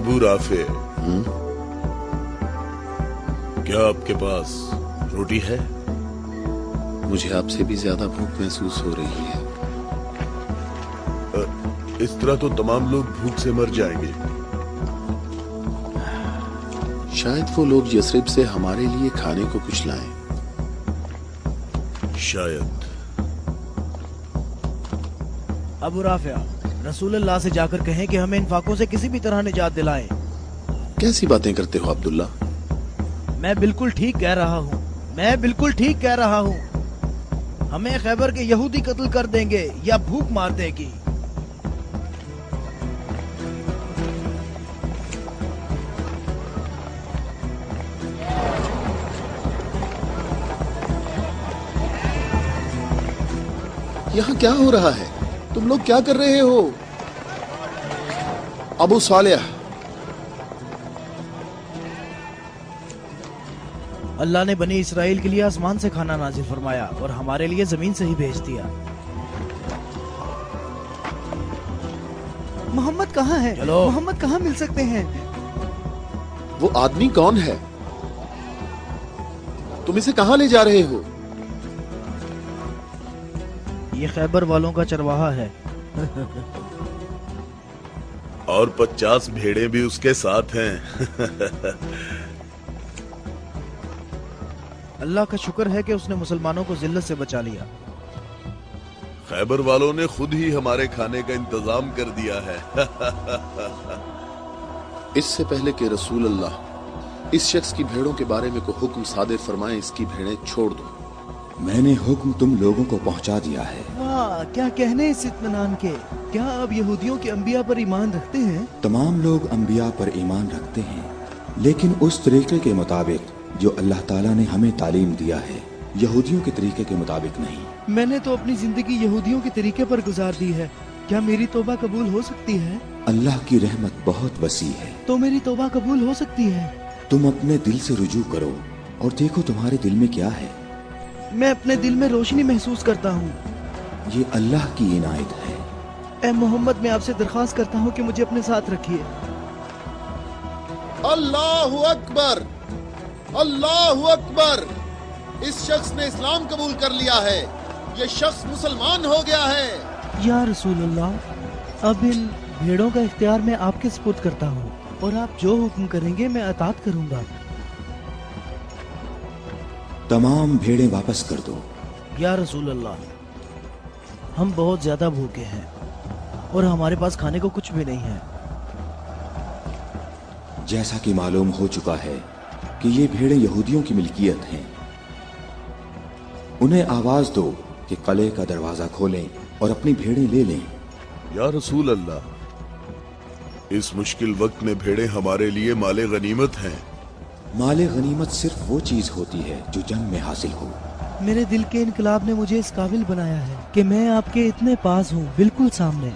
Abu Rafe, क्या आपके पास रोटी है? मुझे आपसे भी ज्यादा भूख महसूस हो रही है। इस तरह तो तमाम लोग भूख से मर जाएंगे। शायद वो लोग यसरिब से हमारे लिए खाने को कुछ लाएं। शायद। अबू राफिया, रसूलुल्लाह से जाकर कहें कि हमें इन फाकों से किसी भी तरह निजात दिलाएं। कैसी बातें करते हो अब्दुल्ला? मैं बिल्कुल ठीक कह रहा हूँ, मैं बिल्कुल ठीक कह रहा हूँ। हमें खैबर के यहूदी कत्ल कर देंगे या भूख मार देगी। यहाँ क्या हो रहा है? तुम लोग क्या कर रहे हो? अबू सालेह, अल्लाह ने बनी इसराइल के लिए आसमान से खाना नाजिल फरमाया और हमारे लिए जमीन से ही भेज दिया। मोहम्मद कहाँ है? चलो। मोहम्मद कहाँ मिल सकते हैं? वो आदमी कौन है? तुम इसे कहाँ ले जा रहे हो? ये खैबर वालों का चरवाहा है। और 50 भेड़ें भी उसके साथ हैं। अल्लाह का शुक्र है कि उसने मुसलमानों को जिल्लत से बचा लिया। खैबर वालों ने खुद ही हमारे खाने का इंतजाम कर दिया है। इससे पहले कि रसूल अल्लाह इस शख्स की भेड़ों के बारे में कोई हुक्म सादिर फरमाए, इसकी भेड़ें छोड़ दो। मैंने हुक्म तुम लोगों को पहुंचा दिया है। वाह, क्या कहने इस इत्मीनान के। क्या आप यहूदियों के अंबिया पर ईमान रखते हैं? तमाम लोग अंबिया पर ईमान रखते हैं, लेकिन उस तरीके के मुताबिक जो अल्लाह ताला ने हमें तालीम दिया है, यहूदियों के तरीके के मुताबिक नहीं। मैंने तो अपनी जिंदगी यहूदियों के तरीके पर गुजार दी है। क्या मेरी तौबा कबूल हो सकती है? अल्लाह की रहमत बहुत वसी है। तो मेरी तौबा कबूल हो सकती है? तुम अपने दिल से रुजू करो और देखो तुम्हारे दिल में क्या है। मैं अपने दिल में रोशनी महसूस करता हूँ। ये अल्लाह की इनायत है। ए मोहम्मद, मैं आपसे दरख्वास्त करता हूँ कि मुझे अपने साथ रखिए। अल्लाहु अकबर, अल्लाहु अकबर। इस शख्स ने इस्लाम कबूल कर लिया है। ये शख्स मुसलमान हो गया है। या रसूलुल्लाह, अब इन भेड़ों का इख्तियार मैं आपके सुपुर्द करता हूँ और आप जो हुक्म करेंगे मैं अतात करूँगा। तमाम भेड़ें वापस कर दो। या रसूल अल्लाह, हम बहुत ज्यादा भूखे हैं और हमारे पास खाने को कुछ भी नहीं है। जैसा कि मालूम हो चुका है कि ये भेड़ें यहूदियों की मिल्कियत हैं, उन्हें आवाज दो कि किले का दरवाजा खोलें और अपनी भेड़ें ले लें। या रसूल अल्लाह, इस मुश्किल वक्त में भेड़ें हमारे लिए माले गनीमत हैं। माले गनीमत सिर्फ वो चीज होती है जो जंग में हासिल हो। मेरे दिल के इनकलाब ने मुझे इस काबिल बनाया है कि मैं आपके इतने पास हूँ, बिल्कुल सामने।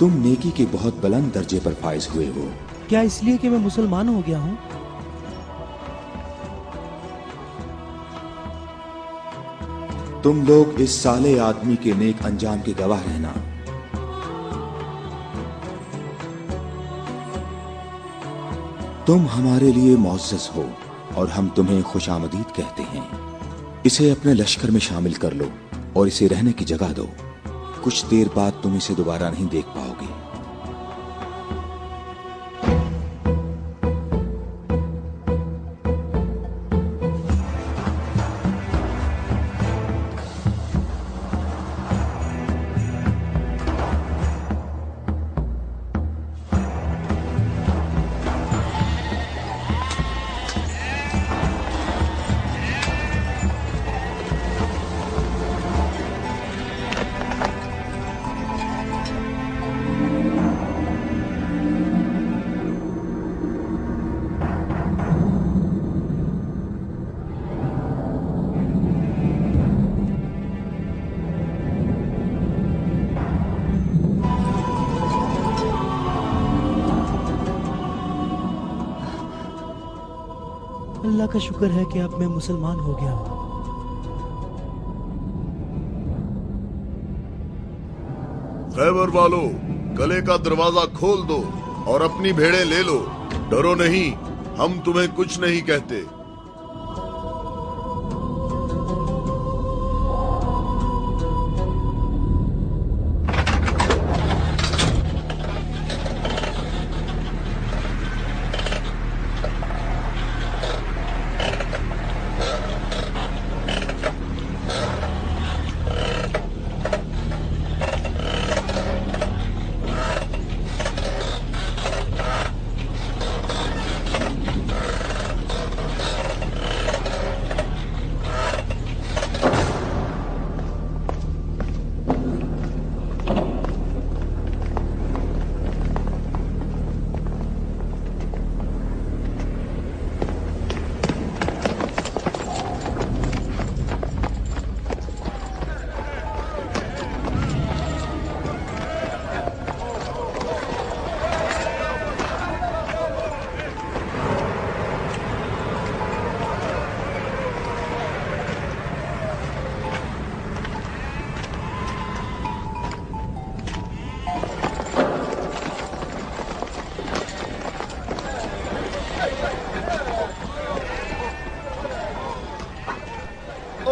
तुम नेकी के बहुत बुलंद दर्जे पर फाइज हुए हो। क्या इसलिए कि मैं मुसलमान हो गया हूँ? तुम लोग इस साले आदमी के नेक अंजाम के गवाह रहना। तुम हमारे लिए मुअज़्ज़ज़ हो और हम तुम्हें खुशामदीद कहते हैं। इसे अपने लश्कर में शामिल कर लो और इसे रहने की जगह दो। कुछ देर बाद तुम इसे दोबारा नहीं देख पाओगे। अल्लाह का शुक्र है कि अब मैं मुसलमान हो गया हूँ। खैबर वालों, कले का दरवाजा खोल दो और अपनी भेड़ें ले लो। डरो नहीं, हम तुम्हें कुछ नहीं कहते।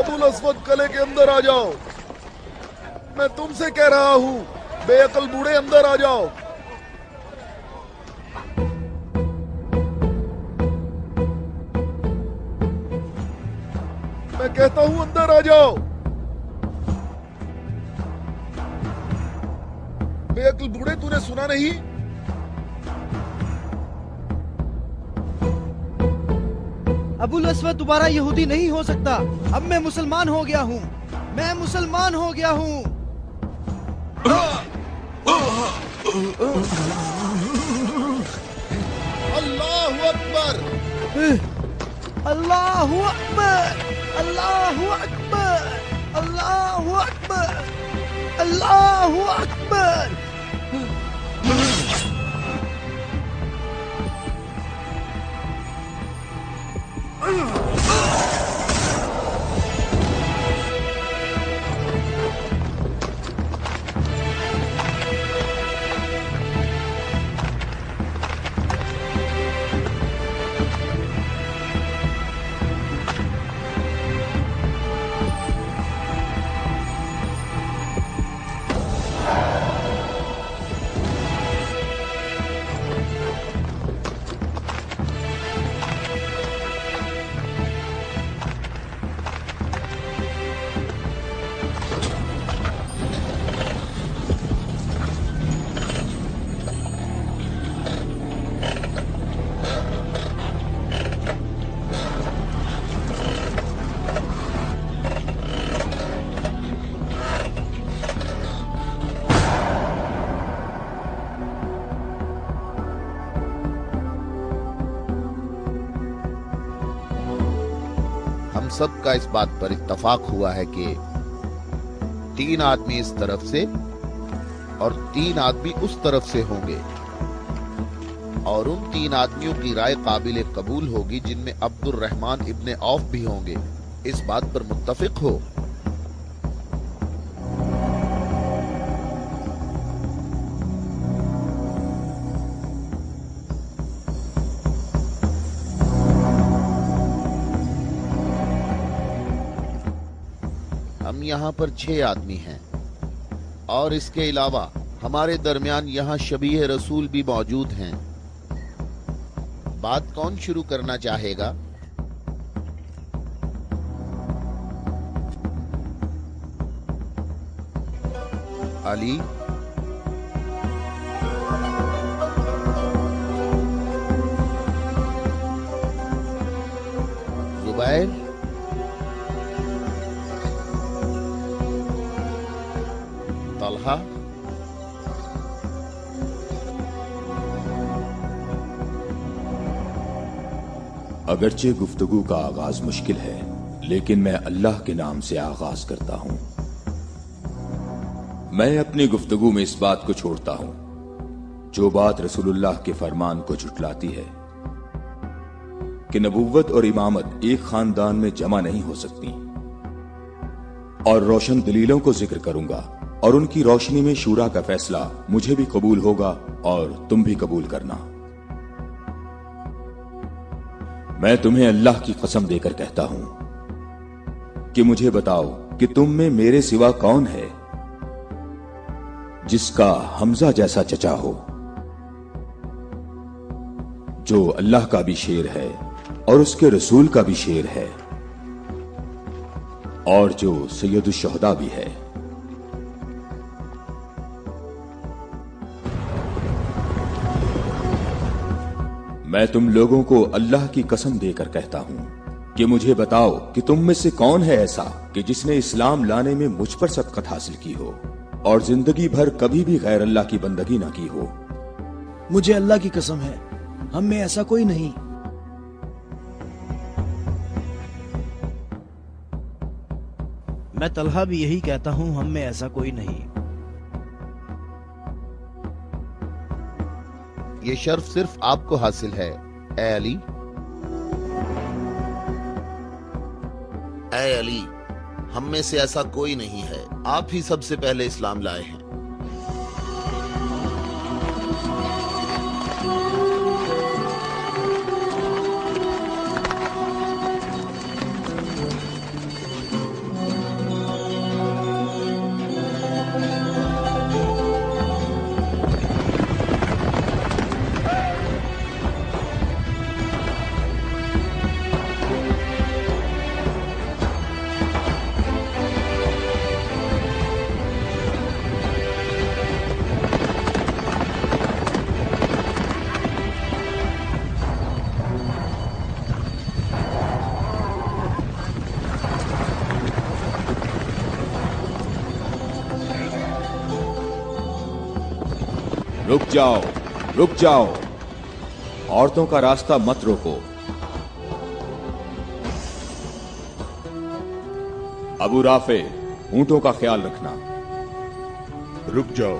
अबुल अस्वद, कले के अंदर आ जाओ। मैं तुमसे कह रहा हूं, बेअकल बूढ़े अंदर आ जाओ। मैं कहता हूं अंदर आ जाओ। बेअकल बूढ़े, तूने सुना नहीं? अबुल अस्वद दोबारा यहूदी नहीं हो सकता। अब मैं मुसलमान हो गया हूँ। मैं मुसलमान हो गया हूँ। अल्लाहु अकबर, अल्लाहु अकबर, अल्लाहु अकबर, अल्लाहु अकबर, अल्लाहु अकबर। सबका इस बात पर इत्तफाक हुआ है कि 3 आदमी इस तरफ से और 3 आदमी उस तरफ से होंगे, और उन 3 आदमियों की राय काबिल कबूल होगी जिनमें अब्दुर रहमान इब्ने औफ भी होंगे। इस बात पर मुत्तफिक हो। हम यहाँ पर 6 आदमी हैं, और इसके अलावा हमारे दरमियान यहाँ शबीह रसूल भी मौजूद हैं। बात कौन शुरू करना चाहेगा? अली, जुबैर, तलहा, अगरचे गुफ्तगू का आगाज मुश्किल है, लेकिन मैं अल्लाह के नाम से आगाज करता हूं। मैं अपनी गुफ्तगू में इस बात को छोड़ता हूं जो बात रसूलुल्लाह के फरमान को झुटलाती है कि नबुव्वत और इमामत एक खानदान में जमा नहीं हो सकती, और रोशन दलीलों को जिक्र करूंगा और उनकी रोशनी में शूरा का फैसला मुझे भी कबूल होगा और तुम भी कबूल करना। मैं तुम्हें अल्लाह की कसम देकर कहता हूं कि मुझे बताओ कि तुम में मेरे सिवा कौन है जिसका हमजा जैसा चचा हो, जो अल्लाह का भी शेर है और उसके रसूल का भी शेर है और जो सैयदुल शुहदा भी है। मैं तुम लोगों को अल्लाह की कसम देकर कहता हूं कि मुझे बताओ कि तुम में से कौन है ऐसा कि जिसने इस्लाम लाने में मुझ पर सबकत हासिल की हो और जिंदगी भर कभी भी गैर अल्लाह की बंदगी ना की हो। मुझे अल्लाह की कसम है, हम में ऐसा कोई नहीं। मैं तलहा भी यही कहता हूं, हम में ऐसा कोई नहीं। ये शर्फ सिर्फ आपको हासिल है ए अली। ऐ अली, हम में से ऐसा कोई नहीं है, आप ही सबसे पहले इस्लाम लाए हैं। रुक जाओ, औरतों का रास्ता मत रोको। अबू राफे, ऊंटों का ख्याल रखना। रुक जाओ,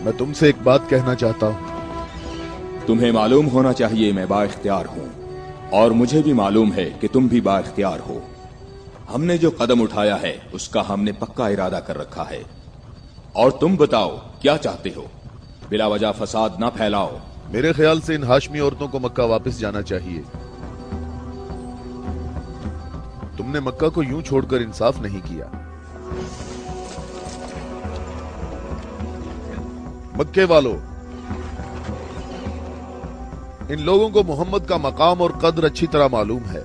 मैं तुमसे एक बात कहना चाहता हूं। तुम्हें मालूम होना चाहिए मैं बाइख्तियार हूं और मुझे भी मालूम है कि तुम भी बाइख्तियार हो। हमने जो कदम उठाया है उसका हमने पक्का इरादा कर रखा है। और तुम बताओ क्या चाहते हो? बिला वजह फसाद ना फैलाओ। मेरे ख्याल से इन हाशमी औरतों को मक्का वापस जाना चाहिए। तुमने मक्का को यूं छोड़कर इंसाफ नहीं किया। मक्के वालों, इन लोगों को मोहम्मद का मकाम और कद्र अच्छी तरह मालूम है।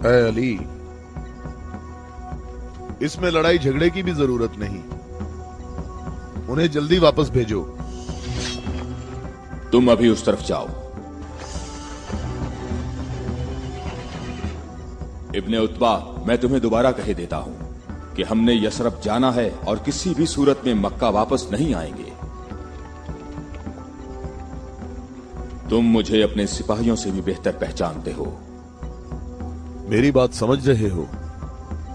ऐ अली, इसमें लड़ाई झगड़े की भी जरूरत नहीं, उन्हें जल्दी वापस भेजो। तुम अभी उस तरफ जाओ। इब्ने उतबा, मैं तुम्हें दोबारा कह देता हूं कि हमने यसरब जाना है और किसी भी सूरत में मक्का वापस नहीं आएंगे। तुम मुझे अपने सिपाहियों से भी बेहतर पहचानते हो। मेरी बात समझ रहे हो?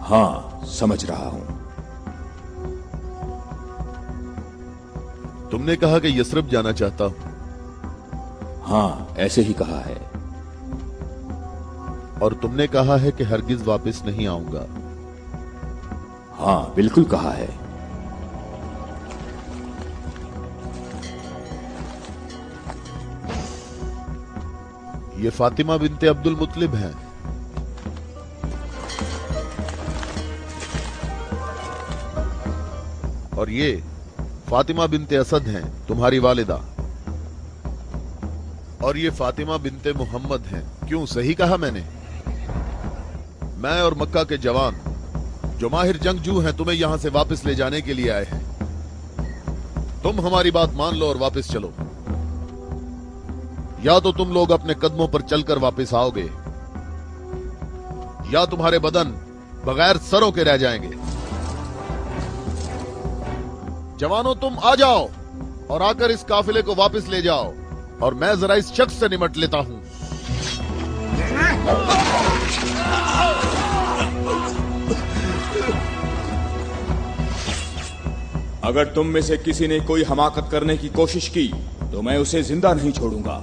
हां, समझ रहा हूं। तुमने कहा कि यसरब जाना चाहता हूं। हां, ऐसे ही कहा है। और तुमने कहा है कि हरगिज वापस नहीं आऊंगा। हां, बिल्कुल कहा है। ये फातिमा बिनते अब्दुल मुत्तलिब हैं। और ये फातिमा बिनते असद हैं, तुम्हारी वालिदा। और ये फातिमा बिनते मोहम्मद हैं। क्यों, सही कहा मैंने? मैं और मक्का के जवान जो माहिर जंगजू हैं तुम्हें यहां से वापस ले जाने के लिए आए हैं। तुम हमारी बात मान लो और वापस चलो, या तो तुम लोग अपने कदमों पर चलकर वापस आओगे या तुम्हारे बदन बगैर सरों के रह जाएंगे। जवानों, तुम आ जाओ और आकर इस काफिले को वापस ले जाओ और मैं जरा इस शख्स से निमट लेता हूं। अगर तुम में से किसी ने कोई हमाकत करने की कोशिश की तो मैं उसे जिंदा नहीं छोड़ूंगा।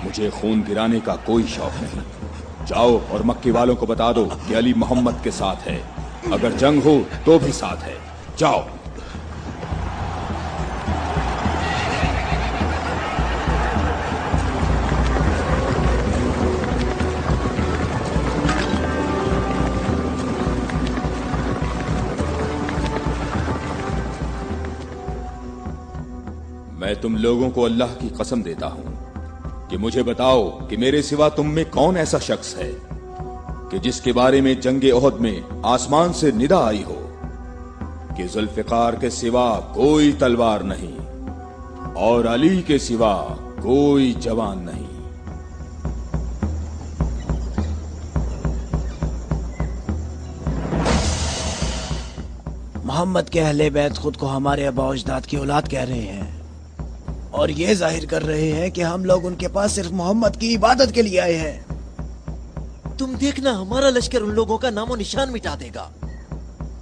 मुझे खून गिराने का कोई शौक नहीं। जाओ और मक्के वालों को बता दो कि अली मोहम्मद के साथ है, अगर जंग हो तो भी साथ है। जाओ। मैं तुम लोगों को अल्लाह की कसम देता हूं कि मुझे बताओ कि मेरे सिवा तुम में कौन ऐसा शख्स है कि जिसके बारे में जंगे ओहद में आसमान से निदा आई हो कि जुल्फिकार के सिवा कोई तलवार नहीं और अली के सिवा कोई जवान नहीं। मोहम्मद के अहले बैत खुद को हमारे आबा अजदाद की औलाद कह रहे हैं और ये जाहिर कर रहे हैं कि हम लोग उनके पास सिर्फ मोहम्मद की इबादत के लिए आए हैं। तुम देखना, हमारा लश्कर उन लोगों का नामो निशान मिटा देगा,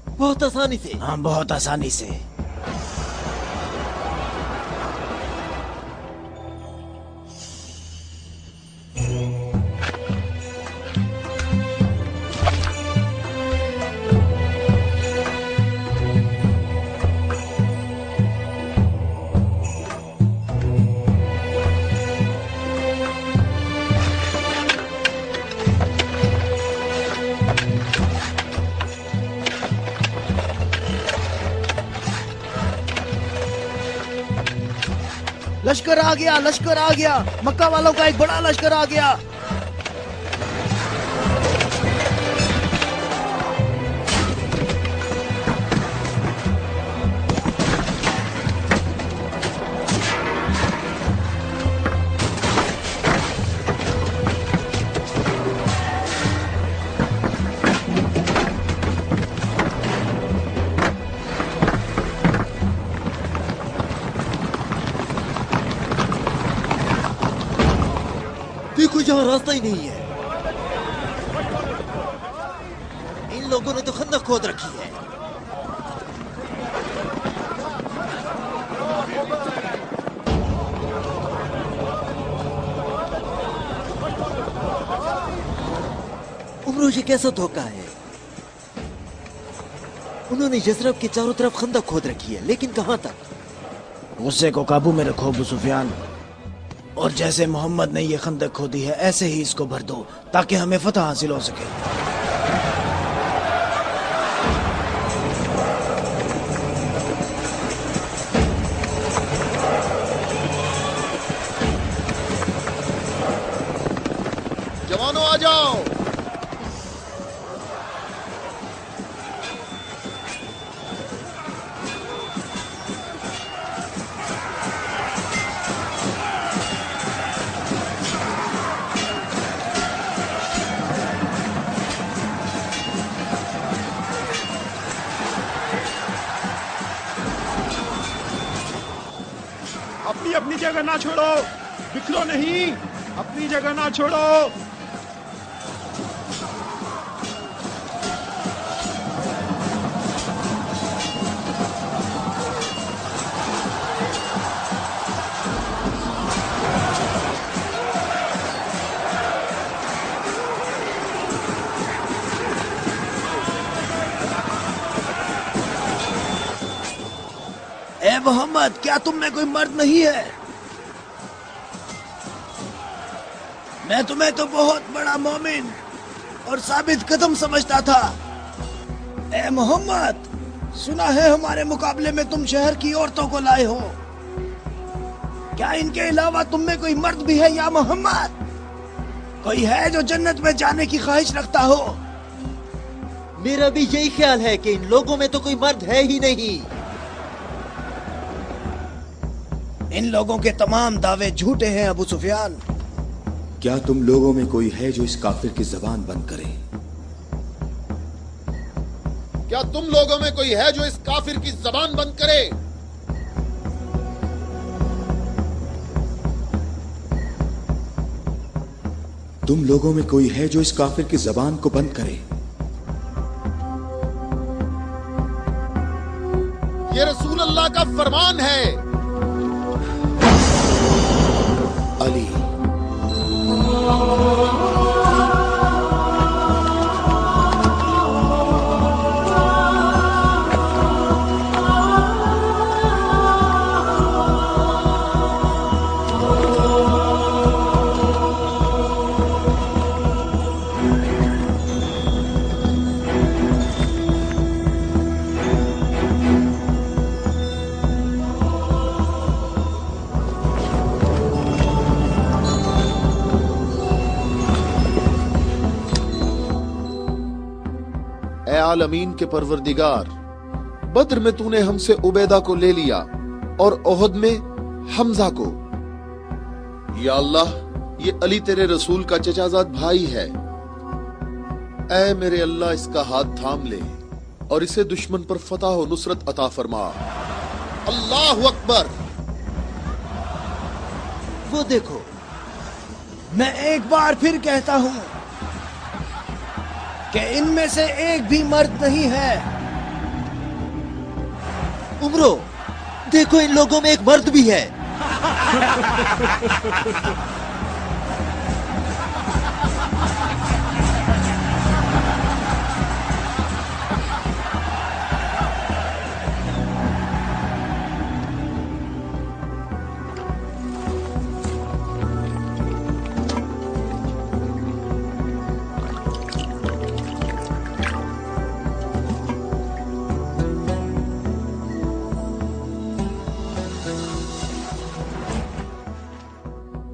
बहुत आसानी से। हाँ, बहुत आसानी से। लश्कर आ गया, लश्कर आ गया, मक्का वालों का एक बड़ा लश्कर आ गया। देखो, यहाँ रास्ता ही नहीं है। इन लोगों ने तो खंदक खोद रखी है। उमरो, ये कैसा धोखा है? उन्होंने यसरब के चारों तरफ खंदक खोद रखी है, लेकिन कहां तक? गुस्से को काबू में रखो अबू सुफियान, और जैसे मोहम्मद ने ये खंदक खोदी है ऐसे ही इसको भर दो ताकि हमें फतह हासिल हो सके। जवानों आ जाओ। अपनी अपनी जगह ना छोड़ो, बिखरो नहीं, अपनी जगह ना छोड़ो। ए मोहम्मद, क्या तुम में कोई मर्द नहीं है? मैं तुम्हें तो बहुत बड़ा मोमिन और साबित कदम समझता था। ए मोहम्मद, सुना है हमारे मुकाबले में तुम शहर की औरतों को लाए हो। क्या इनके अलावा तुम में कोई मर्द भी है या मोहम्मद? कोई है जो जन्नत में जाने की ख्वाहिश रखता हो? मेरा भी यही ख्याल है कि इन लोगों में तो कोई मर्द है ही नहीं। इन लोगों के तमाम दावे झूठे हैं अबू सुफियान। क्या तुम लोगों में कोई है जो इस काफिर की जबान बंद करे? क्या तुम लोगों में कोई है जो इस काफिर की जबान बंद करे? तुम लोगों में कोई है जो इस काफिर की जबान को बंद करे? ये रसूल अल्लाह का फरमान है। अली आलमीन के परवरदिगार, बद्र में तूने हमसे उबैदा को ले लिया और ओहद में हमजा को। या अल्लाह, ये अली तेरे रसूल का चचाजाद भाई है। ऐ मेरे अल्लाह, इसका हाथ थाम ले और इसे दुश्मन पर फतह और नुसरत अता फरमा। अल्लाहु अकबर। वो देखो, मैं एक बार फिर कहता हूं कि इनमें से एक भी मर्द नहीं है। उमरो, देखो इन लोगों में एक मर्द भी है।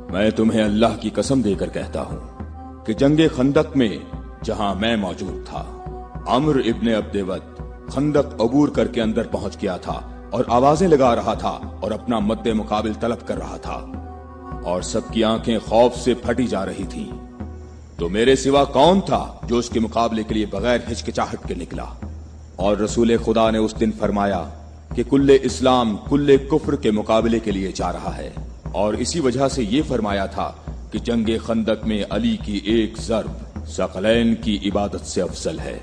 मैं तुम्हें अल्लाह की कसम देकर कहता हूं कि जंगे खंदक में जहां मैं मौजूद था, अम्र इब्ने अब्देवत खंदक अबूर करके अंदर पहुंच गया था और आवाजें लगा रहा था और अपना मद्दे मुकाबिल तलब कर रहा था और सबकी आंखें खौफ से फटी जा रही थी। तो मेरे सिवा कौन था जो उसके मुकाबले के लिए बगैर हिचकिचाहट के निकला? और रसूल खुदा ने उस दिन फरमाया कि कुल्ले इस्लाम कुल्ले कुफ्र के मुकाबले के लिए जा रहा है, और इसी वजह से ये फरमाया था कि जंगे खंदक में अली की एक ज़र्ब सकलैन की इबादत से अफजल है।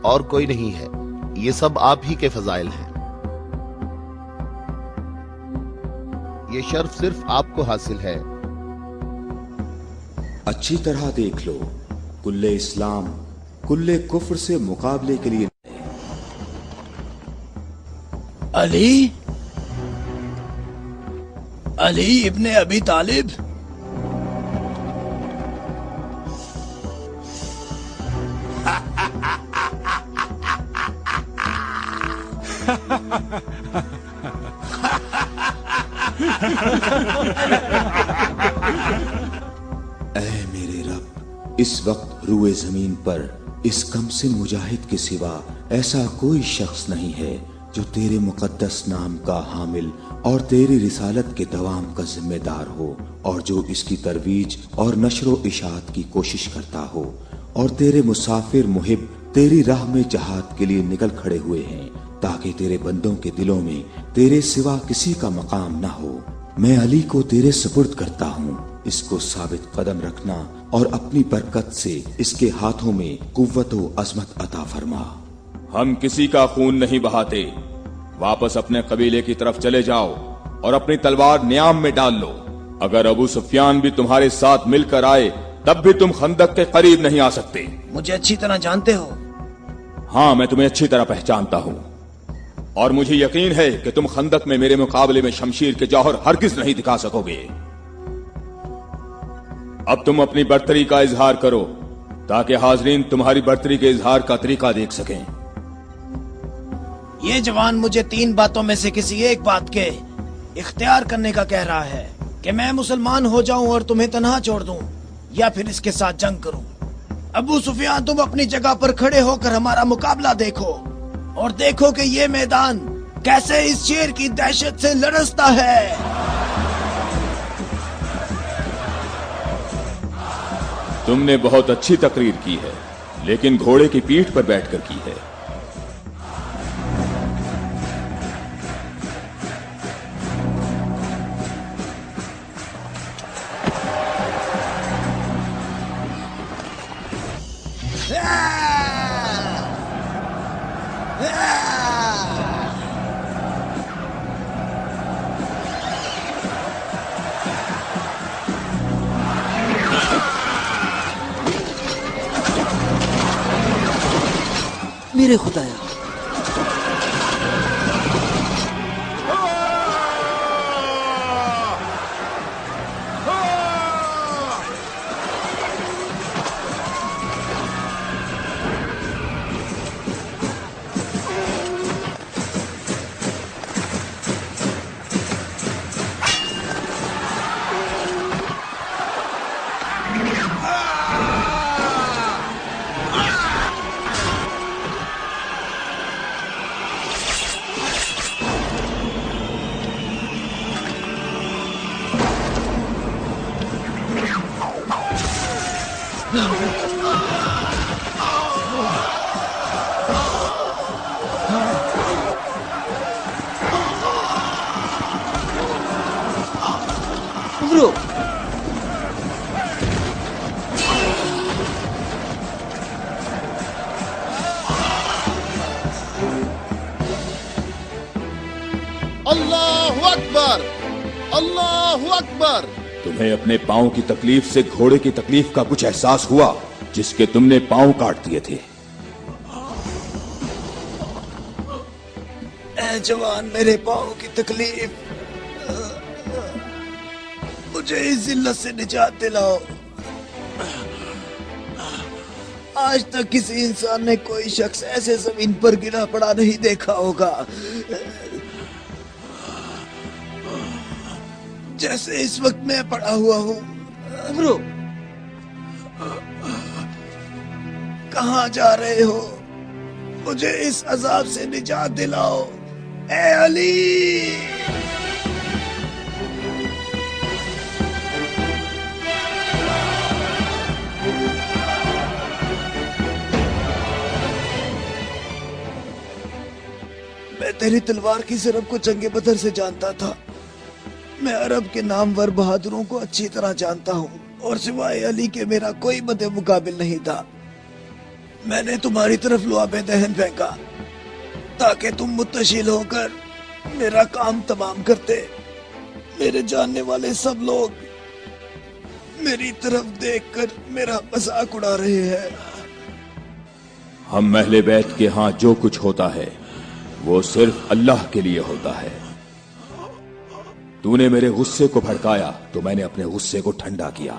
और कोई नहीं है, ये सब आप ही के फजाइल हैं। ये शर्फ सिर्फ आपको हासिल है। अच्छी तरह देख लो, कुल्ले इस्लाम कुल्ले कुफ्र से मुकाबले के लिए अली, अली इब्ने अबी तालिब। ऐ मेरे रब, इस वक्त रुए जमीन पर इस कमसिन मुजाहिद के सिवा ऐसा कोई शख्स नहीं है जो तेरे मुकद्दस नाम का हामिल और तेरी रिसालत के दवाम का जिम्मेदार हो, और जो इसकी तरवीज और नशरो इशात की कोशिश करता हो, और तेरे मुसाफिर मुहिब तेरी राह में जहाद के लिए निकल खड़े हुए हैं ताकि तेरे बंदों के दिलों में तेरे सिवा किसी का मकाम ना हो। मैं अली को तेरे सुपुर्द करता हूँ, इसको साबित कदम रखना और अपनी बरकत से इसके हाथों में कुव्वत व अजमत अता फरमा। हम किसी का खून नहीं बहाते, वापस अपने कबीले की तरफ चले जाओ और अपनी तलवार न्याम में डाल लो। अगर अबू सुफियान भी तुम्हारे साथ मिलकर आए तब भी तुम खंदक के करीब नहीं आ सकते। मुझे अच्छी तरह जानते हो? हाँ, मैं तुम्हें अच्छी तरह पहचानता हूँ और मुझे यकीन है कि तुम खंदक में मेरे मुकाबले में शमशीर के जौहर हरगिज नहीं दिखा सकोगे। अब तुम अपनी बर्तरी का इजहार करो ताकि हाजरीन तुम्हारी बर्तरी के इजहार का तरीका देख सकें। ये जवान मुझे 3 बातों में से किसी एक बात के इख्तियार करने का कह रहा है कि मैं मुसलमान हो जाऊं और तुम्हें तन्हा छोड़ दूं, या फिर इसके साथ जंग करूं। अबू सुफियान, तुम अपनी जगह पर खड़े होकर हमारा मुकाबला देखो और देखो कि ये मैदान कैसे इस शेर की दहशत से लरसता है। तुमने बहुत अच्छी तकरीर की है, लेकिन घोड़े की पीठ पर बैठकर की है। मेरे खुदाया, अल्लाहु अकबर, अल्लाहु अकबर। तुम्हें अपने पांव की तकलीफ से घोड़े की तकलीफ का कुछ एहसास हुआ जिसके तुमने पांव काट दिए थे? ए जवान, मेरे पाँव की तकलीफ, मुझे इस जिल्लत से निजात दिलाओ। आज तक किसी इंसान ने कोई शख्स ऐसे जमीन पर गिरा पड़ा नहीं देखा होगा जैसे इस वक्त मैं पड़ा हुआ हूँ। अमरो, कहाँ जा रहे हो? मुझे इस अजाब से निजात दिलाओ, ए अली। मैं तेरी तलवार की ज़रब को जंगे बदर से जानता था। मैं अरब के नामवर बहादुरों को अच्छी तरह जानता हूँ और सिवाय अली के मेरा कोई मदे मुकाबिल नहीं था। मैंने तुम्हारी तरफ लुआबे दहन फेंका ताकि तुम मुत्तशिल होकर मेरा काम तमाम करते। मेरे जानने वाले सब लोग मेरी तरफ देखकर मेरा मजाक उड़ा रहे हैं। हम अहले बैत के यहाँ जो कुछ होता है वो सिर्फ अल्लाह के लिए होता है। तूने मेरे गुस्से को भड़काया तो मैंने अपने गुस्से को ठंडा किया।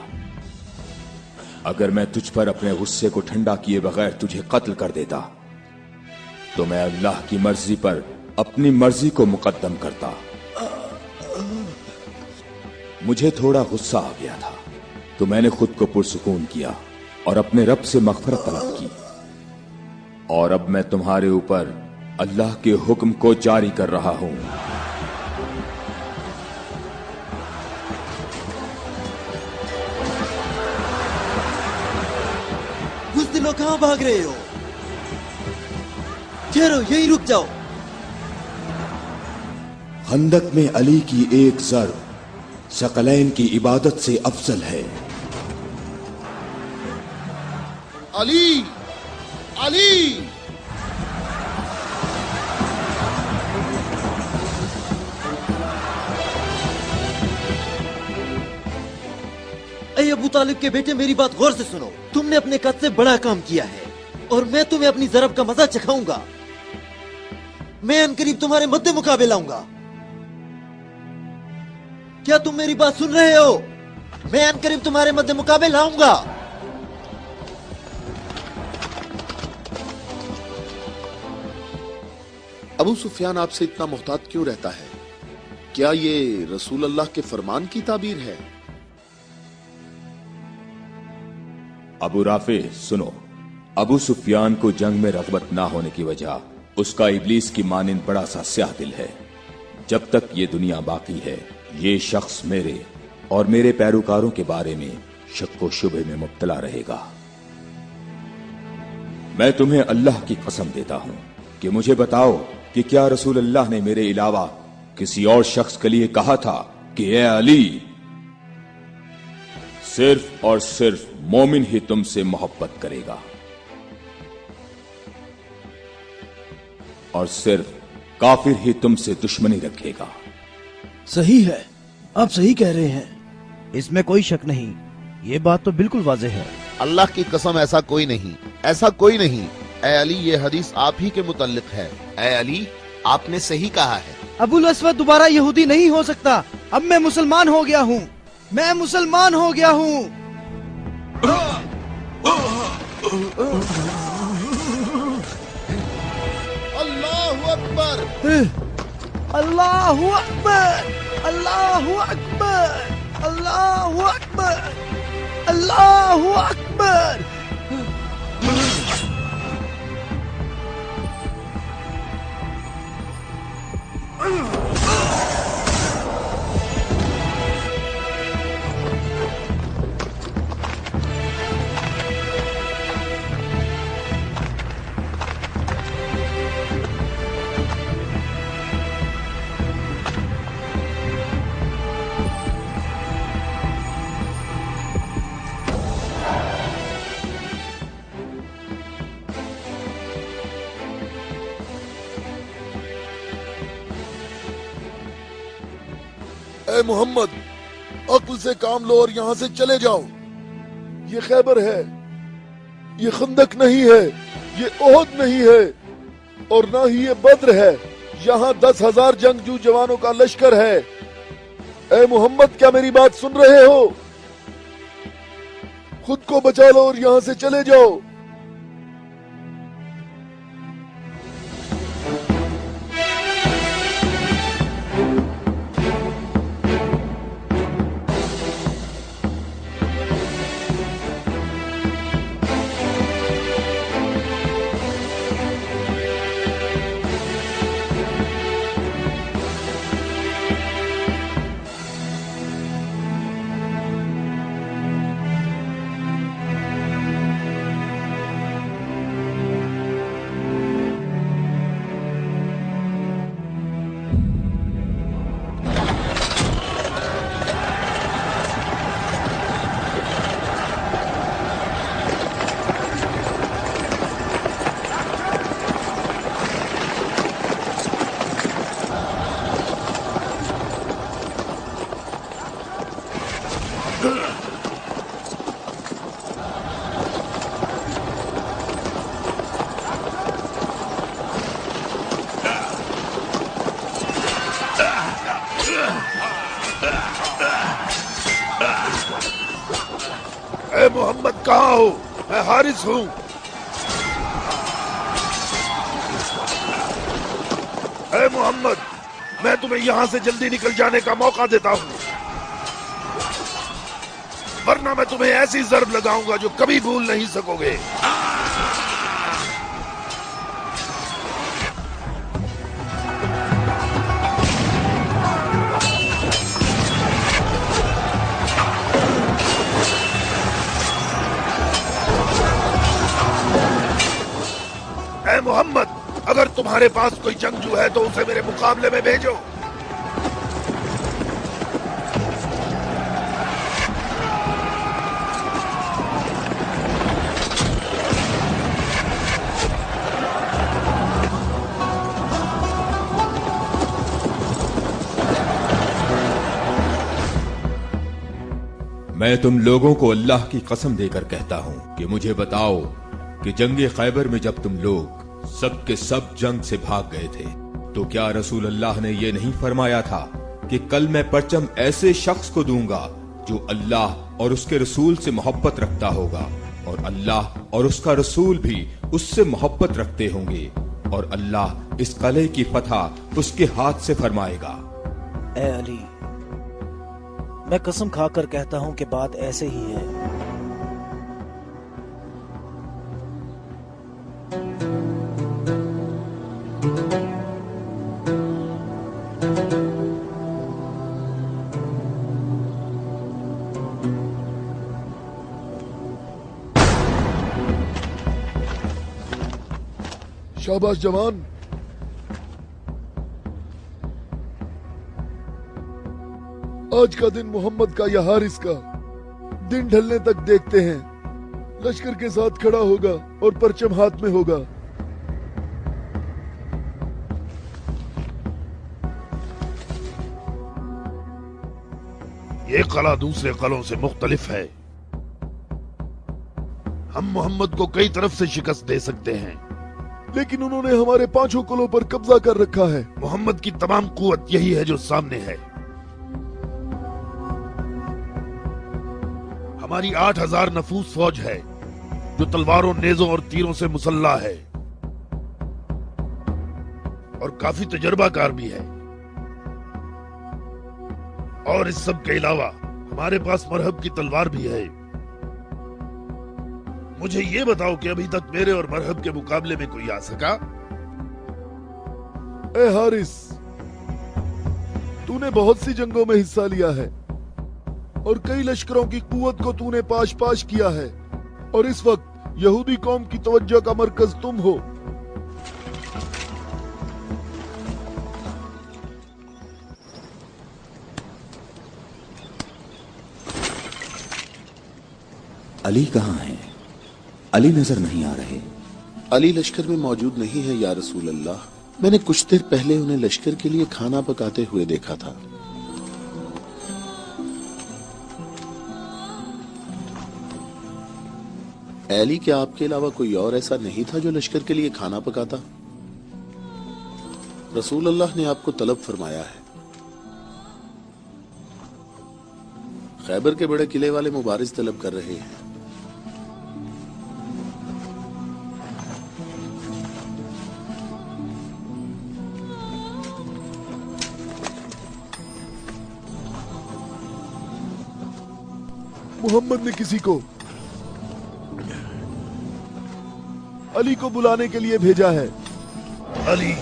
अगर मैं तुझ पर अपने गुस्से को ठंडा किए बगैर तुझे कत्ल कर देता तो मैं अल्लाह की मर्जी पर अपनी मर्जी को मुकद्दम करता। मुझे थोड़ा गुस्सा आ गया था तो मैंने खुद को पुरसुकून किया और अपने रब से मग़फ़िरत तलब की। और अब मैं तुम्हारे ऊपर अल्लाह के हुक्म को जारी कर रहा हूं। बुज़दिलों, कहां भाग रहे हो? ठहरो, यहीं रुक जाओ। खंदक में अली की एक ज़र्ब सकलैन की इबादत से अफजल है। अली, अली। ऐ अबू तालिब के बेटे, मेरी बात गौर से सुनो। तुमने अपने कद से बड़ा काम किया है और मैं तुम्हें अपनी ज़रब का मजा चखाऊंगा। मैं अनकरीब तुम्हारे मद्दे मुकाबले लाऊंगा। क्या तुम मेरी बात सुन रहे हो? मैं अनकरीब तुम्हारे मद्दे मुकाबले लाऊंगा। अबू सुफियान आपसे इतना मोहतात क्यों रहता है? क्या ये रसूल अल्लाह के फरमान की ताबीर है? अबू राफे सुनो, अबू सुफियान को जंग में रग़बत ना होने की वजह उसका इब्लीस की मानिंद बड़ा सा स्याह दिल है। जब तक ये दुनिया बाकी है ये शख्स मेरे और मेरे पैरोकारों के बारे में शक व शुबे में मुब्तला रहेगा। मैं तुम्हें अल्लाह की कसम देता हूं कि मुझे बताओ कि क्या रसूल अल्लाह ने मेरे अलावा किसी और शख्स के लिए कहा था कि ए अली, सिर्फ और सिर्फ मोमिन ही तुमसे मोहब्बत करेगा और सिर्फ काफिर ही तुमसे दुश्मनी रखेगा। सही है, आप सही कह रहे हैं, इसमें कोई शक नहीं। ये बात तो बिल्कुल वाज़ेह है। अल्लाह की कसम, ऐसा कोई नहीं, ऐसा कोई नहीं। ए अली, ये हदीस आप ही के मुतल्लिक है। ए अली, आपने सही कहा है। अबुल अस्वद दोबारा यहूदी नहीं हो सकता। अब मैं मुसलमान हो गया हूँ, मैं मुसलमान हो गया हूँ। अल्लाहु अकबर, अल्लाहु अकबर, अल्लाहु अकबर, अल्लाहु अकबर, अल्लाहु अकबर। اے محمد عقل سے کام لو اور یہاں سے چلے جاؤ. یہ خیبر ہے, یہ خندق نہیں ہے, یہ احد نہیں ہے اور نہ ہی یہ بدر ہے. یہاں 10,000 جنگجو جوانوں کا لشکر ہے. اے محمد کیا میری بات سن رہے ہو؟ خود کو بچا لو اور یہاں سے چلے جاؤ. اے محمد کہاں ہو؟ میں حارث ہوں. اے محمد میں تمہیں یہاں سے جلدی نکل جانے کا موقع دیتا ہوں ورنہ میں تمہیں ایسی ضرب لگاؤں گا جو کبھی بھول نہیں سکو گے. اے محمد اگر تمہارے پاس کوئی جنگجو ہے تو اسے میرے مقابلے میں بھیجو. میں تم لوگوں کو اللہ کی قسم دے کر کہتا ہوں کہ مجھے بتاؤ کہ جنگ خیبر میں جب تم لوگ سب کے سب جنگ سے بھاگ گئے تھے تو کیا رسول اللہ نے یہ نہیں فرمایا تھا کہ کل میں پرچم ایسے شخص کو دوں گا جو اللہ اور اس کے رسول سے محبت رکھتا ہوگا اور اللہ اور اس کا رسول بھی اس سے محبت رکھتے ہوں گے اور اللہ اس قلعے کی فتح اس کے ہاتھ سے فرمائے گا. اے علی میں قسم کھا کر کہتا ہوں کہ بات ایسے ہی ہے. شاباش جوان. آج کا دن محمد کا یا حارث کا دن ڈھلنے تک دیکھتے ہیں. لشکر کے ساتھ کھڑا ہوگا اور پرچم ہاتھ میں ہوگا. یہ قلعہ دوسرے قلعوں سے مختلف ہے. ہم محمد کو کئی طرف سے شکست دے سکتے ہیں لیکن انہوں نے ہمارے 5 قلعوں پر قبضہ کر رکھا ہے. محمد کی تمام قوت یہی ہے جو سامنے ہے. ہماری 8,000 نفوس فوج ہے جو تلواروں نیزوں اور تیروں سے مسلح ہے اور کافی تجربہ کار بھی ہے. اور اس سب کے علاوہ ہمارے پاس مرہب کی تلوار بھی ہے. مجھے یہ بتاؤ کہ ابھی تک میرے اور مرہب کے مقابلے میں کوئی آ سکا؟ اے حارث تو نے بہت سی جنگوں میں حصہ لیا ہے اور کئی لشکروں کی قوت کو تو نے پاش کیا ہے اور اس وقت یہودی قوم کی توجہ کا مرکز تم ہو. علی کہاں ہیں؟ علی نظر نہیں آ رہے. علی لشکر میں موجود نہیں ہے یا رسول اللہ. میں نے کچھ دیر پہلے انہیں لشکر کے لیے کھانا پکاتے ہوئے دیکھا تھا. علی کیا آپ کے علاوہ کوئی اور ایسا نہیں تھا جو لشکر کے لیے کھانا پکاتا؟ رسول اللہ نے آپ کو طلب فرمایا ہے. خیبر کے بڑے قلعے والے مبارز طلب کر رہے ہیں. محمد نے کسی کو علی کو بلانے کے لیے بھیجا ہے. علی؟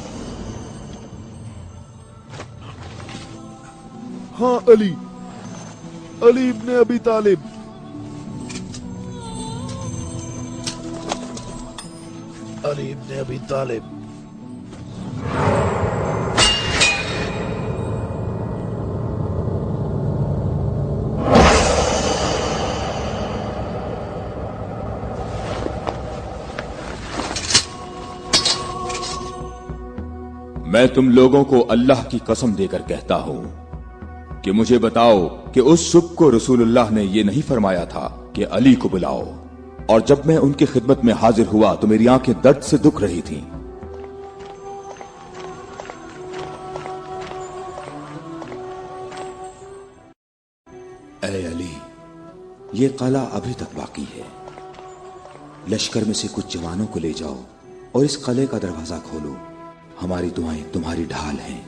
ہاں علی ابن ابی طالب. علی ابن ابی طالب. میں تم لوگوں کو اللہ کی قسم دے کر کہتا ہوں کہ مجھے بتاؤ کہ اس صبح کو رسول اللہ نے یہ نہیں فرمایا تھا کہ علی کو بلاؤ، اور جب میں ان کی خدمت میں حاضر ہوا تو میری آنکھیں درد سے دکھ رہی تھیں. اے علی، یہ قلعہ ابھی تک باقی ہے. لشکر میں سے کچھ جوانوں کو لے جاؤ اور اس قلعے کا دروازہ کھولو. ہماری دعائیں تمہاری ڈھال ہیں.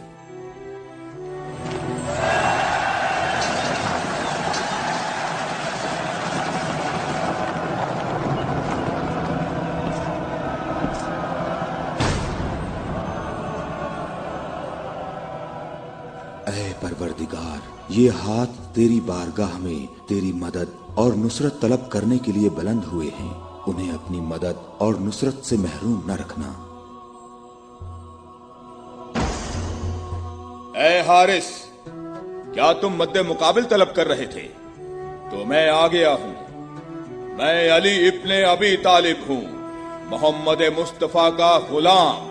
اے پروردگار، یہ ہاتھ تیری بارگاہ میں تیری مدد اور نصرت طلب کرنے کے لیے بلند ہوئے ہیں. انہیں اپنی مدد اور نصرت سے محروم نہ رکھنا. اے حارث، کیا تم مد مقابل طلب کر رہے تھے؟ تو میں آ گیا ہوں. میں علی ابن ابی طالب ہوں، محمد مصطفیٰ کا غلام.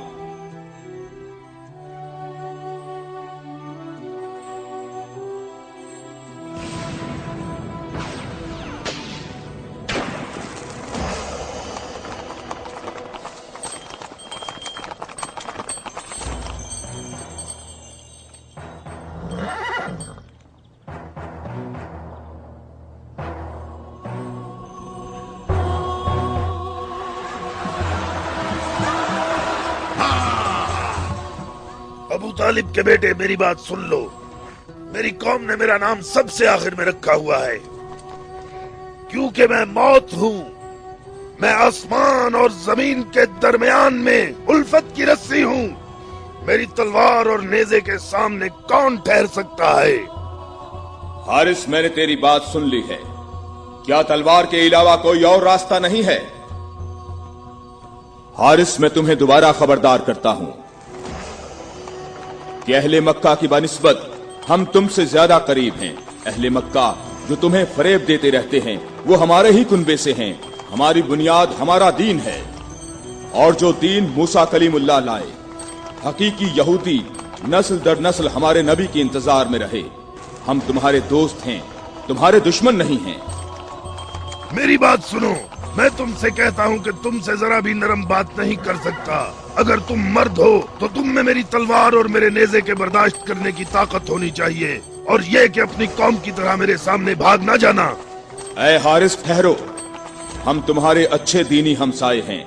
ابو طالب کے بیٹے، میری بات سن لو. میری قوم نے میرا نام سب سے آخر میں رکھا ہوا ہے کیونکہ میں موت ہوں. میں آسمان اور زمین کے درمیان میں الفت کی رسی ہوں. میری تلوار اور نیزے کے سامنے کون ٹھہر سکتا ہے؟ حارث، میں نے تیری بات سن لی ہے. کیا تلوار کے علاوہ کوئی اور راستہ نہیں ہے؟ حارث، میں تمہیں دوبارہ خبردار کرتا ہوں کہ اہل مکہ کی بنسبت ہم تم سے زیادہ قریب ہیں. اہل مکہ جو تمہیں فریب دیتے رہتے ہیں وہ ہمارے ہی کنبے سے ہیں. ہماری بنیاد ہمارا دین ہے، اور جو دین موسیٰ کلیم اللہ لائے، حقیقی یہودی نسل در نسل ہمارے نبی کے انتظار میں رہے. ہم تمہارے دوست ہیں، تمہارے دشمن نہیں ہیں. میری بات سنو، میں تم سے کہتا ہوں کہ تم سے ذرا بھی نرم بات نہیں کر سکتا. اگر تم مرد ہو تو تم میں میری تلوار اور میرے نیزے کے برداشت کرنے کی طاقت ہونی چاہیے، اور یہ کہ اپنی قوم کی طرح میرے سامنے بھاگ نہ جانا. اے حارث، ٹھہرو. ہم تمہارے اچھے دینی ہمسائے ہیں.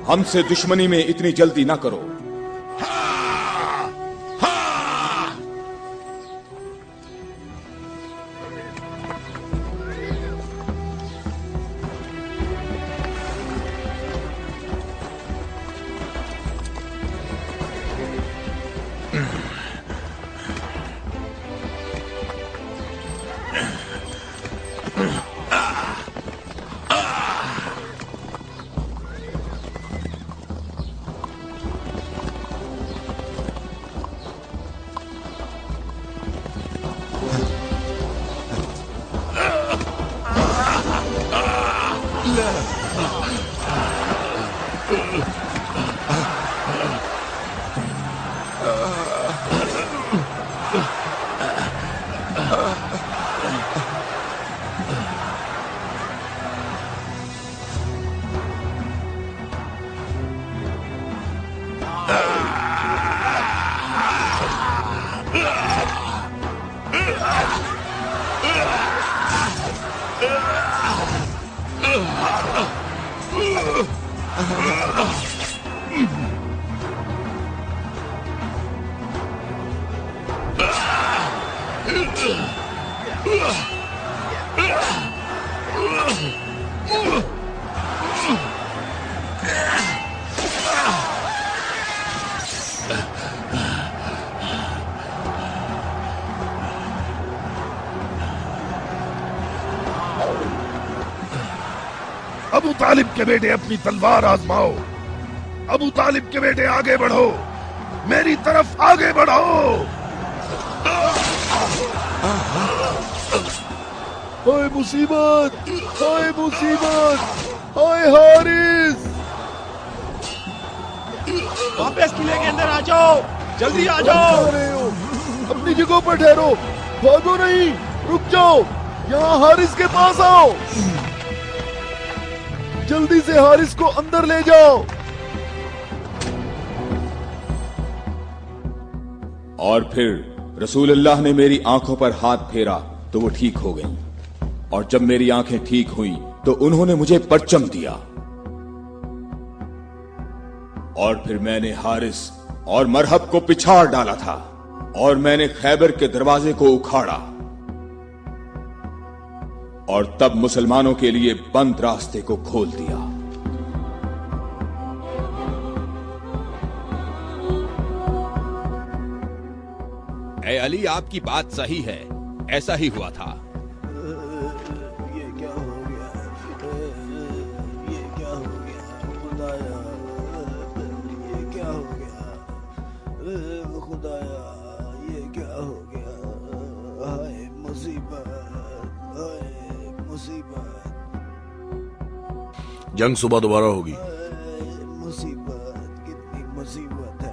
ہم سے دشمنی میں اتنی جلدی نہ کرو. अबू तालिब के बेटे अपनी तलवार आजमाओ। अबू तालिब के बेटे आगे बढ़ो, मेरी तरफ आगे बढ़ो। हाय मुसीबत, हाय मुसीबत, हाय हारिस। वापस किले के अंदर आ जाओ, जल्दी आ जाओ। अपनी जगह पर ठहरो, भागो नहीं, रुक जाओ, यहाँ हारिस के पास आओ। जल्दी से हारिस को अंदर ले जाओ। और फिर रसूलुल्लाह ने मेरी आंखों पर हाथ फेरा तो वो ठीक हो गईं। और जब मेरी आंखें ठीक हुईं तो उन्होंने मुझे परचम दिया। और फिर मैंने हारिस और मरहब को पिछाड़ डाला था और मैंने खैबर के दरवाजे को उखाड़ा और तब मुसलमानों के लिए बंद रास्ते को खोल दिया। ऐ अली, आपकी बात सही है, ऐसा ही हुआ था। ये क्या हो गया? ये क्या हो गया खुदाया? ये क्या हो गया खुदाया? ये क्या हो गया? हाय मुसीबत, हाय मुसीबत, जंग सुबह दोबारा होगी। मुसीबत, कितनी मुसीबत है।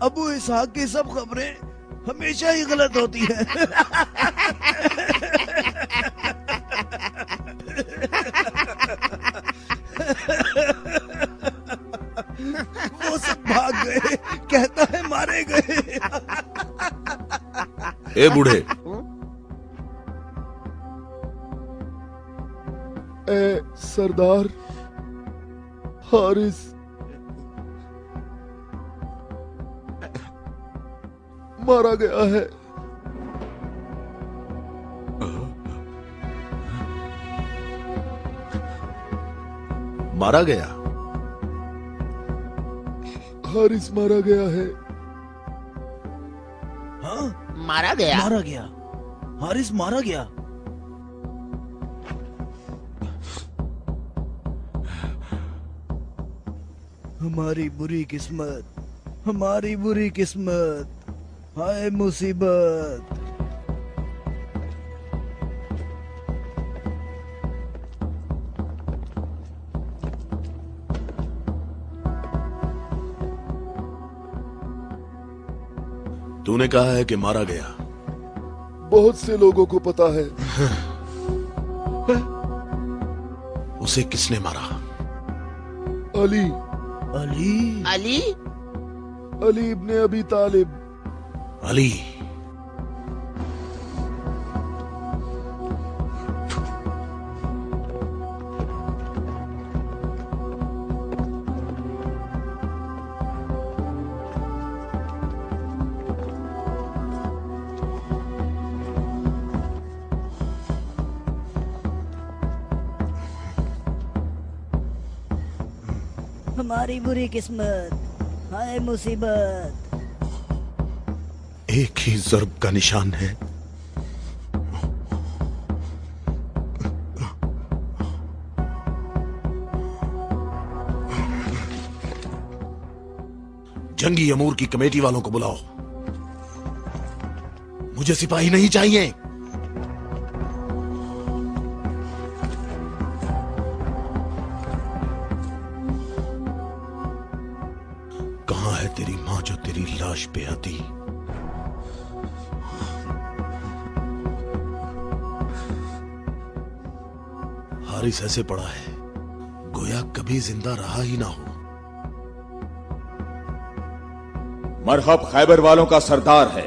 अबू इसहाक की सब खबरें हमेशा ही गलत होती है। वो सब भाग गए, कहता है मारे गए। ए बूढ़े, ए सरदार, हारिस मारा गया है। मारा गया? हारिस मारा गया है। हाँ, मारा गया? मारा गया, हारिस मारा गया। हमारी बुरी किस्मत, हमारी बुरी किस्मत, हाय मुसीबत। तूने कहा है कि मारा गया। बहुत से लोगों को पता है। उसे किसने मारा? अली, अली, अली? अली इब्ने अबी तालिब। अली? हमारी बुरी किस्मत, हाय मुसीबत। एक ही ज़र्ब का निशान है। जंगी अमूर की कमेटी वालों को बुलाओ। मुझे सिपाही नहीं चाहिए। कहां है तेरी मां जो तेरी लाश पे आती? हारिस ऐसे पड़ा है गोया कभी जिंदा रहा ही ना हो। मरहब खैबर वालों का सरदार है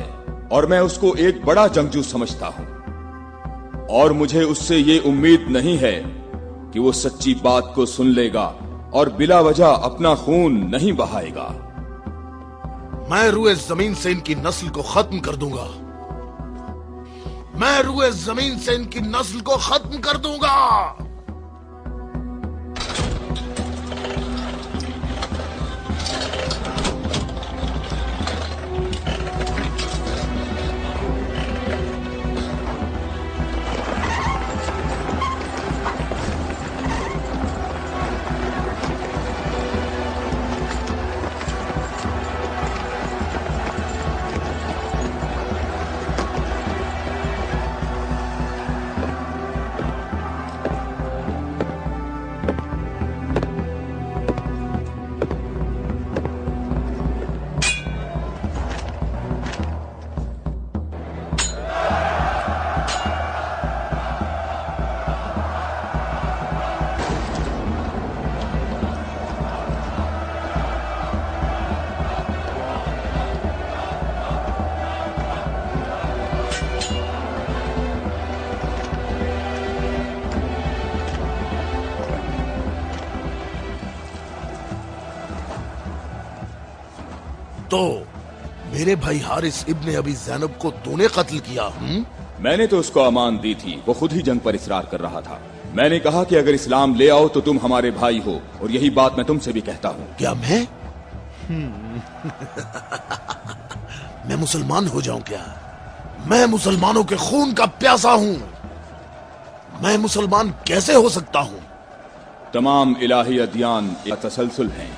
और मैं उसको एक बड़ा जंगजू समझता हूं, और मुझे उससे ये उम्मीद नहीं है कि वो सच्ची बात को सुन लेगा और बिला वजह अपना खून नहीं बहाएगा। मैं रुए जमीन से इनकी नस्ल को खत्म कर दूंगा। मैं रुए जमीन से इनकी नस्ल को खत्म कर दूंगा। तो मेरे भाई हारिस इब्ने अबी ज़ैनब को तूने कत्ल किया? मैंने तो उसको अमान दी थी, वो खुद ही जंग पर इसरार कर रहा था। मैंने कहा कि अगर इस्लाम ले आओ तो तुम हमारे भाई हो, और यही बात मैं तुमसे भी कहता हूँ। क्या मैं मैं मुसलमान हो जाऊं क्या? मैं मुसलमानों के खून का प्यासा हूं। मैं मुसलमान कैसे हो सकता हूं? तमाम इलाही अदियान एक तसलसल हैं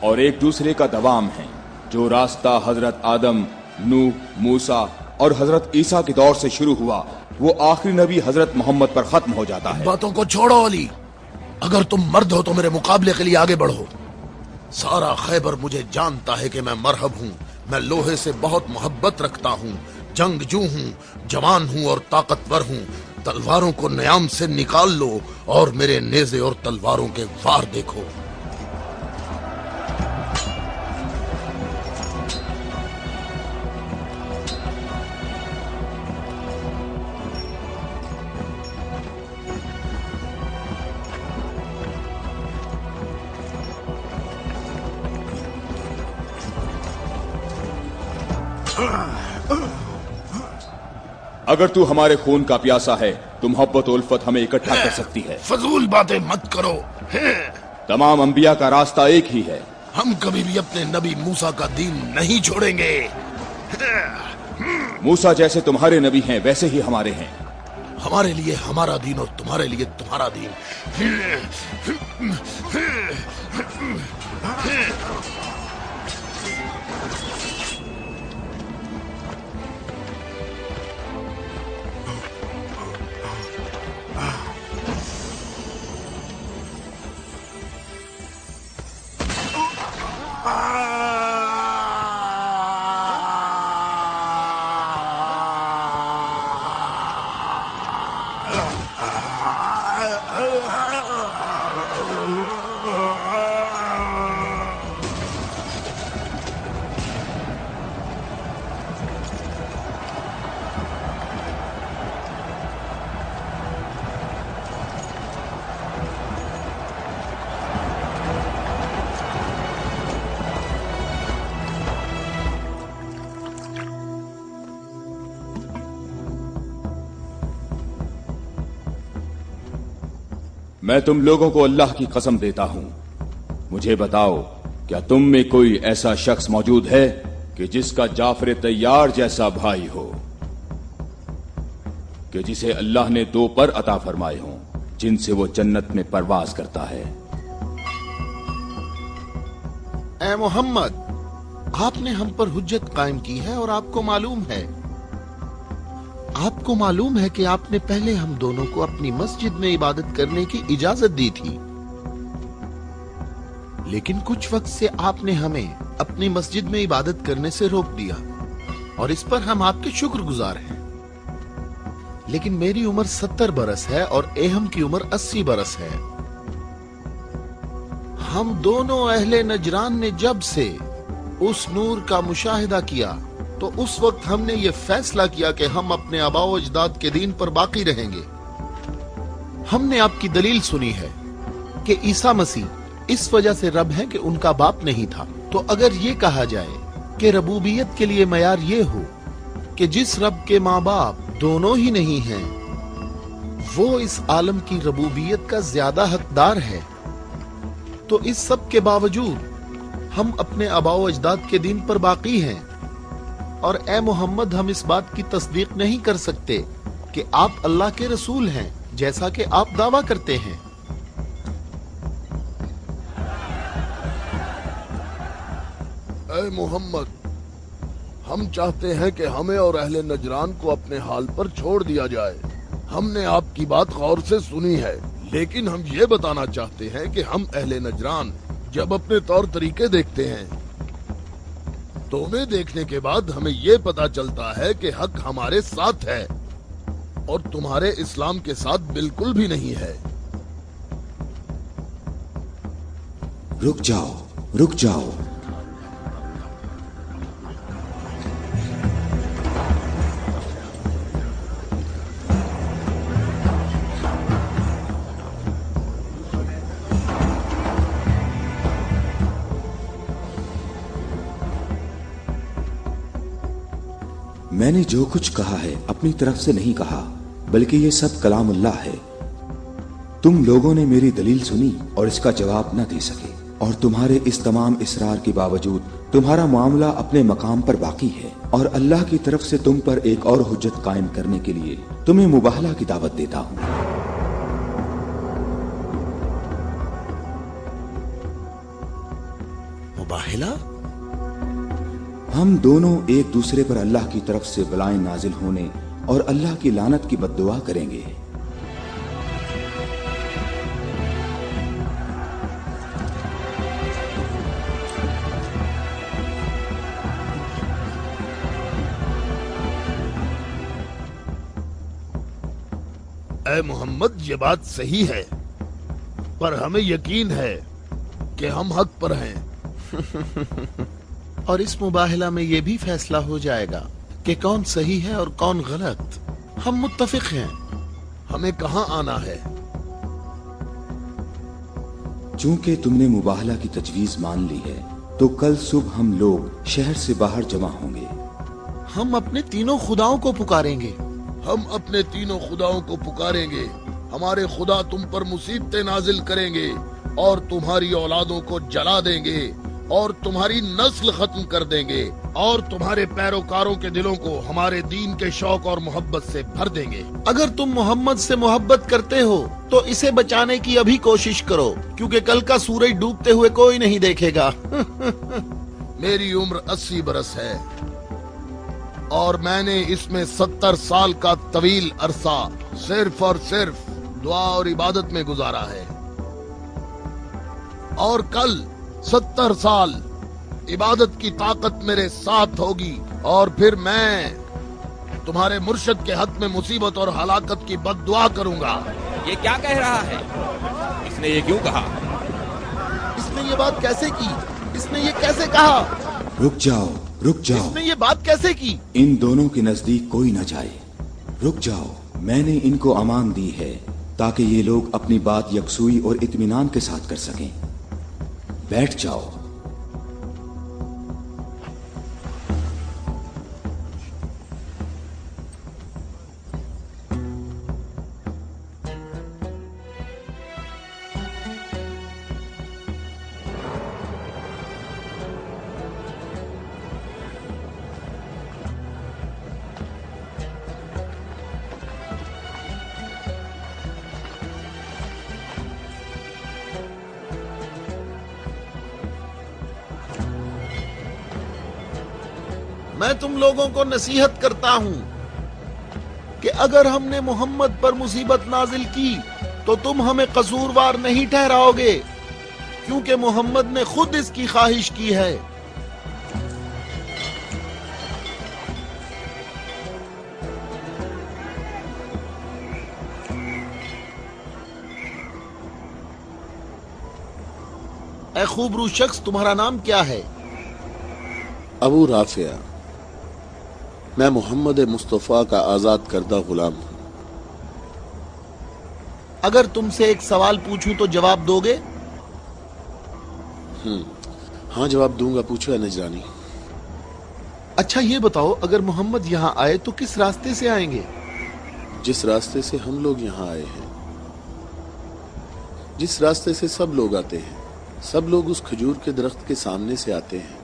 और एक दूसरे का दवाम है। जो रास्ता हजरत आदम, नूह, मूसा और हजरत ईसा के दौर से शुरू हुआ, वो आखिरी नबी हजरत मोहम्मद पर खत्म हो जाता है। बातों को छोड़ो अली, अगर तुम मर्द हो तो मेरे मुकाबले के लिए आगे बढ़ो। सारा खैबर मुझे जानता है कि मैं मरहब हूँ। मैं लोहे से बहुत मोहब्बत रखता हूँ, जंगजू हूँ, जवान हूँ और ताकतवर हूँ। तलवारों को न्याम से निकाल लो और मेरे नेज़े और तलवारों के वार देखो। अगर तू हमारे खून का प्यासा है तो मोहब्बत उल्फत हमें इकट्ठा कर सकती है। फजूल बातें मत करो। तमाम अंबिया का रास्ता एक ही है। हम कभी भी अपने नबी मूसा का दीन नहीं छोड़ेंगे। मूसा जैसे तुम्हारे नबी हैं वैसे ही हमारे हैं। हमारे लिए हमारा दीन और तुम्हारे लिए तुम्हारा दीन। मैं तुम लोगों को अल्लाह की कसम देता हूं, मुझे बताओ क्या तुम में कोई ऐसा शख्स मौजूद है कि जिसका जाफर तैयार जैसा भाई हो, कि जिसे अल्लाह ने 2 पर अता फरमाए हों जिनसे वो जन्नत में परवाज करता है। ए मोहम्मद, आपने हम पर हुज्जत कायम की है और आपको मालूम है कि आपने पहले हम दोनों को अपनी मस्जिद में इबादत करने की इजाजत दी थी, लेकिन कुछ वक्त से आपने हमें अपनी मस्जिद में इबादत करने से रोक दिया और इस पर हम आपके शुक्रगुजार हैं। लेकिन मेरी उम्र 70 बरस है और एहम की उम्र 80 बरस है। ہم دونوں اہل نجران نے جب سے اس نور کا مشاہدہ کیا تو اس وقت ہم نے یہ فیصلہ کیا کہ ہم اپنے آباء و اجداد کے دین پر باقی رہیں گے. ہم نے آپ کی دلیل سنی ہے کہ عیسیٰ مسیح اس وجہ سے رب ہے کہ ان کا باپ نہیں تھا. تو اگر یہ کہا جائے کہ ربوبیت کے لیے معیار یہ ہو کہ جس رب کے ماں باپ دونوں ہی نہیں ہیں وہ اس عالم کی ربوبیت کا زیادہ حقدار ہے، تو اس سب کے باوجود ہم اپنے آباء و اجداد کے دین پر باقی ہیں. اور اے محمد، ہم اس بات کی تصدیق نہیں کر سکتے کہ آپ اللہ کے رسول ہیں جیسا کہ آپ دعویٰ کرتے ہیں. اے محمد، ہم چاہتے ہیں کہ ہمیں اور اہل نجران کو اپنے حال پر چھوڑ دیا جائے. ہم نے آپ کی بات غور سے سنی ہے، لیکن ہم یہ بتانا چاہتے ہیں کہ ہم اہل نجران جب اپنے طور طریقے دیکھتے ہیں تو انہیں دیکھنے کے بعد ہمیں یہ پتا چلتا ہے کہ حق ہمارے ساتھ ہے اور تمہارے اسلام کے ساتھ بالکل بھی نہیں ہے. رک جاؤ، رک جاؤ. میں نے جو کچھ کہا ہے اپنی طرف سے نہیں کہا، بلکہ یہ سب کلام اللہ ہے. تم لوگوں نے میری دلیل سنی اور اس کا جواب نہ دے سکے، اور تمہارے اس تمام اصرار کے باوجود تمہارا معاملہ اپنے مقام پر باقی ہے. اور اللہ کی طرف سے تم پر ایک اور حجت قائم کرنے کے لیے تمہیں مباہلہ کی دعوت دیتا ہوں. مباہلہ؟ ہم دونوں ایک دوسرے پر اللہ کی طرف سے بلائیں نازل ہونے اور اللہ کی لعنت کی بد دعا کریں گے. اے محمد، یہ بات صحیح ہے، پر ہمیں یقین ہے کہ ہم حق پر ہیں. اور اس مباہلہ میں یہ بھی فیصلہ ہو جائے گا کہ کون صحیح ہے اور کون غلط. ہم متفق ہیں، ہمیں کہاں آنا ہے. چونکہ تم نے مباہلہ کی تجویز مان لی ہے تو کل صبح ہم لوگ شہر سے باہر جمع ہوں گے. ہم اپنے تینوں خداؤں کو پکاریں گے. ہم اپنے تینوں خداؤں کو پکاریں گے. ہمارے خدا تم پر مصیبتیں نازل کریں گے اور تمہاری اولادوں کو جلا دیں گے اور تمہاری نسل ختم کر دیں گے اور تمہارے پیروکاروں کے دلوں کو ہمارے دین کے شوق اور محبت سے بھر دیں گے. اگر تم محمد سے محبت کرتے ہو تو اسے بچانے کی ابھی کوشش کرو، کیونکہ کل کا سورج ڈوبتے ہوئے کوئی نہیں دیکھے گا. میری عمر 80 برس ہے اور میں نے اس میں 70 سال کا طویل عرصہ صرف اور صرف دعا اور عبادت میں گزارا ہے، اور کل 70 سال عبادت کی طاقت میرے ساتھ ہوگی اور پھر میں تمہارے مرشد کے حق میں مصیبت اور ہلاکت کی بد دعا کروں گا. یہ کیا کہہ رہا ہے؟ اس نے یہ کیوں کہا؟ اس نے یہ بات کیسے کی؟ اس نے یہ کیسے کہا؟ رک جاؤ، رک جاؤ. اس نے یہ بات کیسے کی؟ ان دونوں کے نزدیک کوئی نہ جائے. رک جاؤ. میں نے ان کو امان دی ہے تاکہ یہ لوگ اپنی بات یکسوئی اور اطمینان کے ساتھ کر سکیں. بیٹھ جاؤ. میں تم لوگوں کو نصیحت کرتا ہوں کہ اگر ہم نے محمد پر مصیبت نازل کی تو تم ہمیں قصوروار نہیں ٹھہراؤ گے، کیونکہ محمد نے خود اس کی خواہش کی ہے. ए खूबरू शख्स, तुम्हारा नाम क्या है? अबू राफिया, मैं मोहम्मद मुस्तफ़ा का आजाद करदा गुलाम हूँ। अगर तुमसे एक सवाल पूछूं तो जवाब दोगे? हाँ, जवाब दूंगा। पूछो है नजरानी। अच्छा ये बताओ, अगर मोहम्मद यहाँ आए तो किस रास्ते से आएंगे? जिस रास्ते से हम लोग यहाँ आए हैं, जिस रास्ते से सब लोग आते हैं, सब लोग उस खजूर के दरख्त के सामने से आते हैं।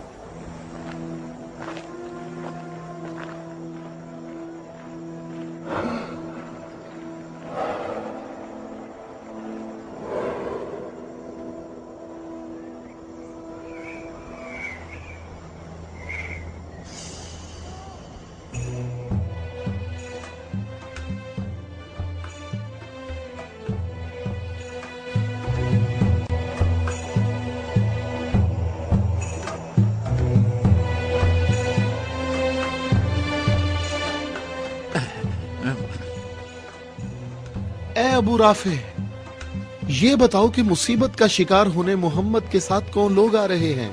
ए अबू राफे, ये बताओ कि मुसीबत का शिकार होने मोहम्मद के साथ कौन लोग आ रहे हैं?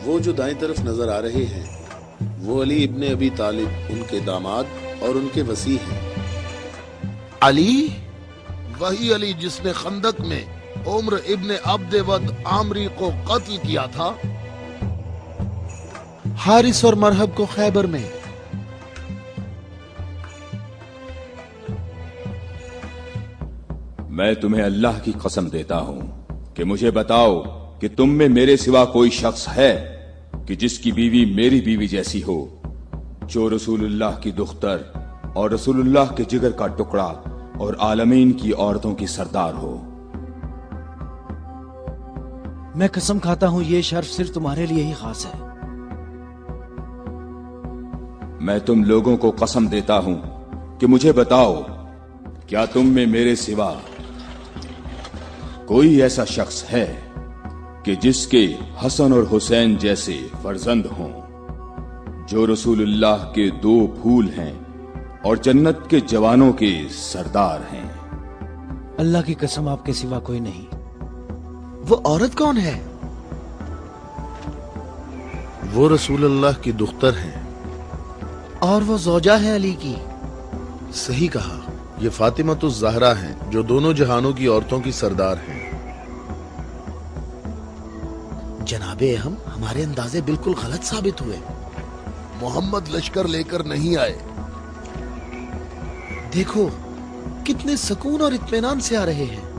वो जो दाएं तरफ नजर आ रहे हैं, वो अली इब्ने अबी तालिब, उनके दामाद और उनके वसी हैं। अली? वही अली जिसने खंदक में उम्र इब्ने अब्द वद आमरी को कत्ल किया था, हारिस और मरहब को खैबर में। मैं तुम्हें अल्लाह की कसम देता हूं कि मुझे बताओ कि तुम में मेरे सिवा कोई शख्स है कि जिसकी बीवी मेरी बीवी जैसी हो, जो रसूलुल्लाह की दुख्तर और रसूलुल्लाह के जिगर का टुकड़ा और आलमीन की औरतों की सरदार हो। मैं कसम खाता हूं ये शर्फ सिर्फ तुम्हारे लिए ही खास है। मैं तुम लोगों को कसम देता हूं कि मुझे बताओ, क्या तुम में मेरे सिवा कोई ऐसा शख्स है कि जिसके हसन और हुसैन जैसे फर्जंद हों, जो रसूलुल्लाह के दो फूल हैं और जन्नत के जवानों के सरदार हैं? अल्लाह की कसम, आपके सिवा कोई नहीं। वो औरत कौन है? वो रसूलुल्लाह की दुख्तर है और वो ज़ौजा है अली की। सही कहा, ये फातिमा तो ज़हरा हैं, जो दोनों जहानों की औरतों की सरदार हैं। जनाबे हम हमारे अंदाजे बिल्कुल गलत साबित हुए। मोहम्मद लश्कर लेकर नहीं आए। देखो कितने सुकून और इत्मीनान से आ रहे हैं।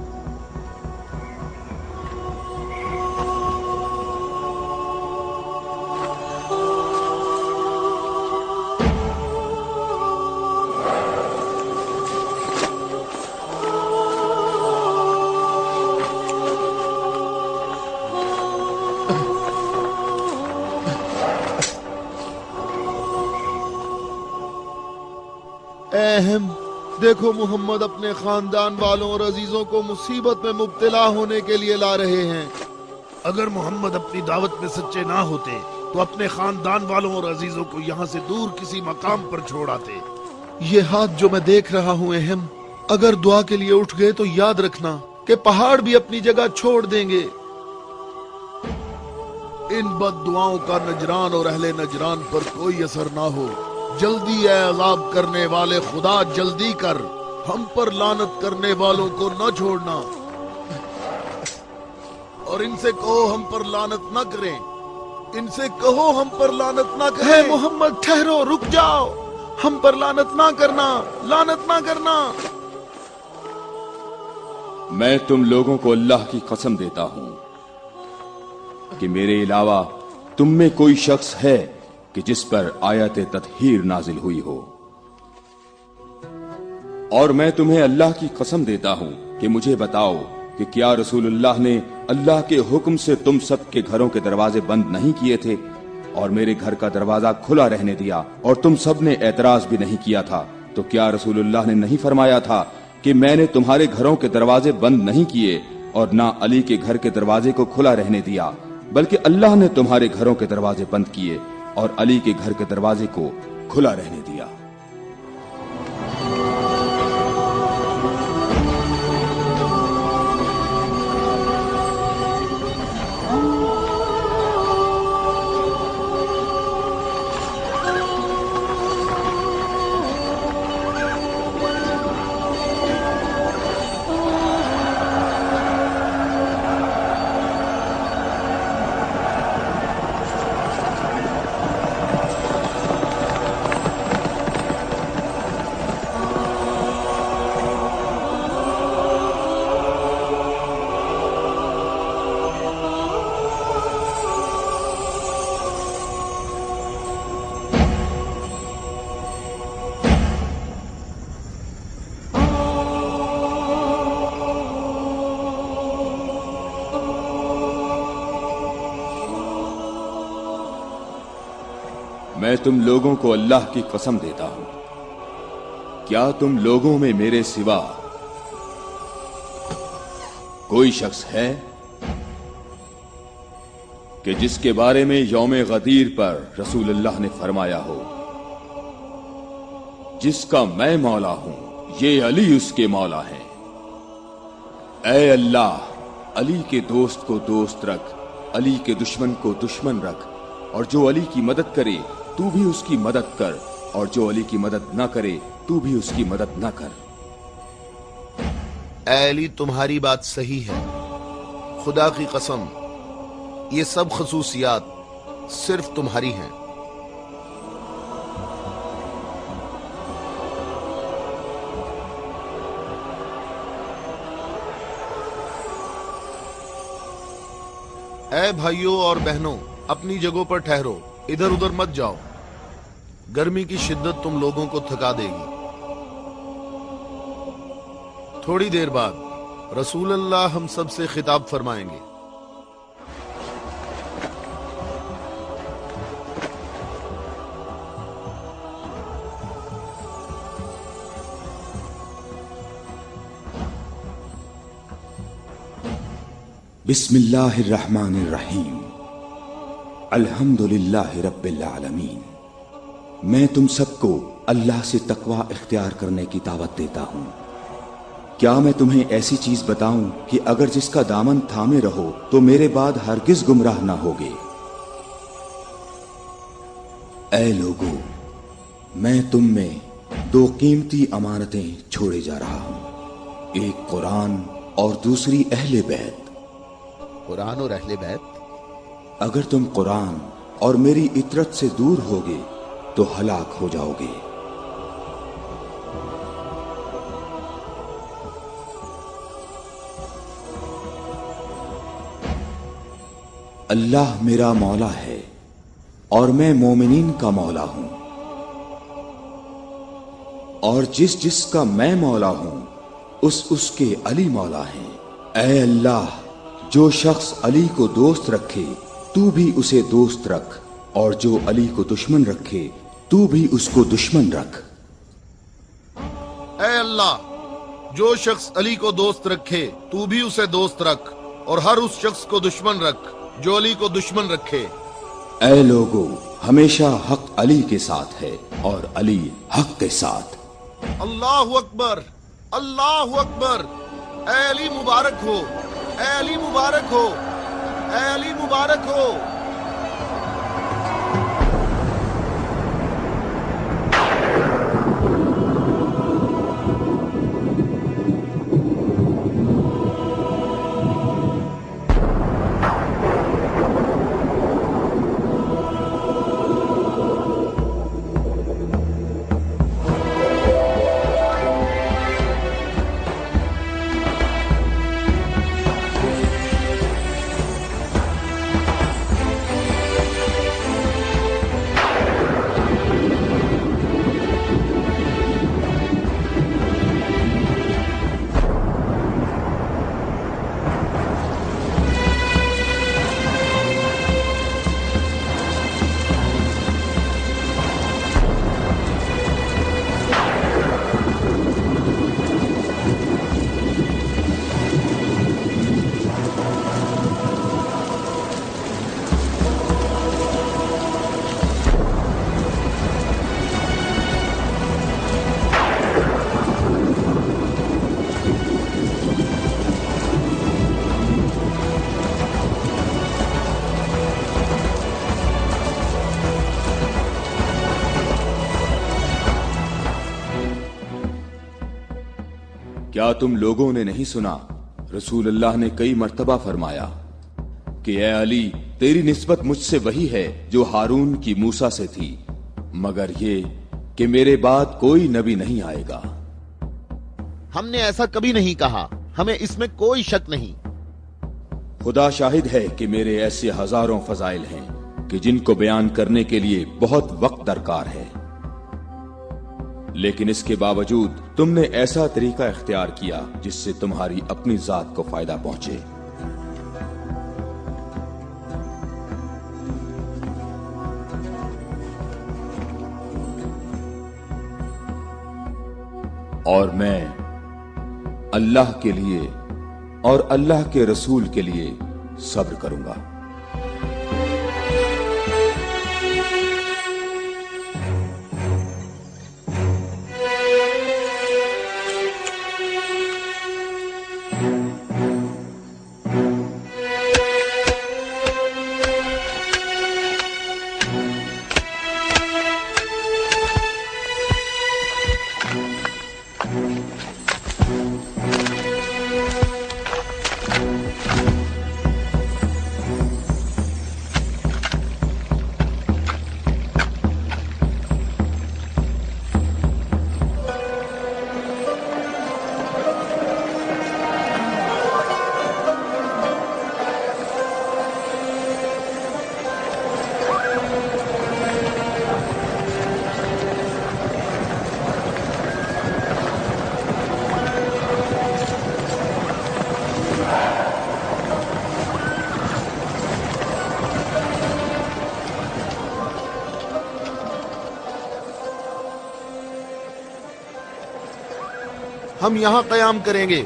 अहम, देखो मोहम्मद अपने खानदान वालों और अजीजों को मुसीबत में मुब्तला होने के लिए ला रहे हैं। अगर मोहम्मद अपनी दावत में सच्चे ना होते तो अपने खानदान वालों और अजीजों को यहाँ से दूर किसी मकाम पर छोड़ आते। ये हाथ जो मैं देख रहा हूँ अहम, अगर दुआ के लिए उठ गए तो याद रखना कि पहाड़ भी अपनी जगह छोड़ देंगे। इन बद दुआओं का नजरान और अहले नजरान पर कोई असर ना हो। जल्दी है अजाब करने वाले खुदा, जल्दी कर, हम पर लानत करने वालों को न छोड़ना। और इनसे कहो हम पर लानत न करें। इनसे कहो हम पर लानत ना करें। है मोहम्मद, ठहरो, रुक जाओ। हम पर लानत ना करना, लानत ना करना। मैं तुम लोगों को अल्लाह की कसम देता हूं कि मेरे अलावा तुम में कोई शख्स है कि जिस पर आयत तत्हीर नाजिल हुई हो। और मैं तुम्हें अल्लाह की कसम देता हूं कि मुझे बताओ कि क्या रसूलुल्लाह ने अल्लाह के हुक्म से तुम सब के घरों के दरवाजे बंद नहीं किए थे और मेरे घर का दरवाजा खुला रहने दिया और तुम सब ने एतराज भी नहीं किया था? तो क्या रसूलुल्लाह ने नहीं फरमाया था कि मैंने तुम्हारे घरों के दरवाजे बंद नहीं किए और ना अली के घर के दरवाजे को खुला रहने दिया, बल्कि अल्लाह ने तुम्हारे घरों के दरवाजे बंद किए और अली के घर के दरवाजे को खुला रहने दिया। मैं तुम लोगों को अल्लाह की कसम देता हूं, क्या तुम लोगों में मेरे सिवा कोई शख्स है कि जिसके बारे में यौम गदीर पर रसूलुल्लाह ने फरमाया हो, जिसका मैं मौला हूं, ये अली उसके मौला है। ऐ अल्लाह, अली के दोस्त को दोस्त रख, अली के दुश्मन को दुश्मन रख, और जो अली की मदद करे तू भी उसकी मदद कर, और जो अली की मदद ना करे तू भी उसकी मदद ना कर। ऐ अली, तुम्हारी बात सही है, खुदा की कसम ये सब खसूसियात सिर्फ तुम्हारी हैं। ऐ भाइयों और बहनों, अपनी जगहों पर ठहरो, इधर उधर मत जाओ, गर्मी की शिद्दत तुम लोगों को थका देगी। थोड़ी देर बाद रसूलुल्लाह हम सब से खिताब फरमाएंगे। बिस्मिल्लाहिर्रहमानिर्रहीम, अल्हम्दुलिल्लाहि रब्बिल आलमीन। मैं तुम सबको अल्लाह से तकवा इख्तियार करने की दावत देता हूँ। क्या मैं तुम्हें ऐसी चीज बताऊं कि अगर जिसका दामन थामे रहो तो मेरे बाद हरगिज गुमराह ना होगे। ऐ लोगो, मैं तुम में दो कीमती अमानतें छोड़े जा रहा हूं, एक कुरान और दूसरी अहले बैत। कुरान और अहले बैत? अगर तुम कुरान और मेरी इतरत से दूर होगे तो हलाक हो जाओगे। अल्लाह मेरा मौला है और मैं मोमिनीन का मौला हूं, और जिसका मैं मौला हूं उसके अली मौला हैं। ऐ अल्लाह, जो शख्स अली को दोस्त रखे तू भी उसे दोस्त रख, और जो अली को दुश्मन रखे तू भी उसको दुश्मन रख। ऐ अल्लाह, जो शख्स अली को दोस्त रखे तू भी उसे दोस्त रख, और हर उस शख्स को दुश्मन रख जो अली को दुश्मन रखे। ऐ लोगो, हमेशा हक अली के साथ है और अली हक के साथ। अल्लाहु अकबर, अल्लाहु अकबर। ऐ अली मुबारक हो, ऐ अली मुबारक हो, ऐ अली मुबारक हो। क्या तुम लोगों ने नहीं सुना, रसूलुल्लाह ने कई मर्तबा फरमाया कि ऐ अली, तेरी निस्बत मुझसे वही है जो हारून की मूसा से थी, मगर ये कि मेरे बाद कोई नबी नहीं आएगा। हमने ऐसा कभी नहीं कहा, हमें इसमें कोई शक नहीं। खुदा शाहिद है कि मेरे ऐसे हजारों फजाइल हैं कि जिनको बयान करने के लिए बहुत वक्त दरकार है, लेकिन इसके बावजूद तुमने ऐसा तरीका इख्तियार किया जिससे तुम्हारी अपनी जात को फायदा पहुंचे। और मैं अल्लाह के लिए और अल्लाह के रसूल के लिए सब्र करूंगा। हम यहाँ कयाम करेंगे।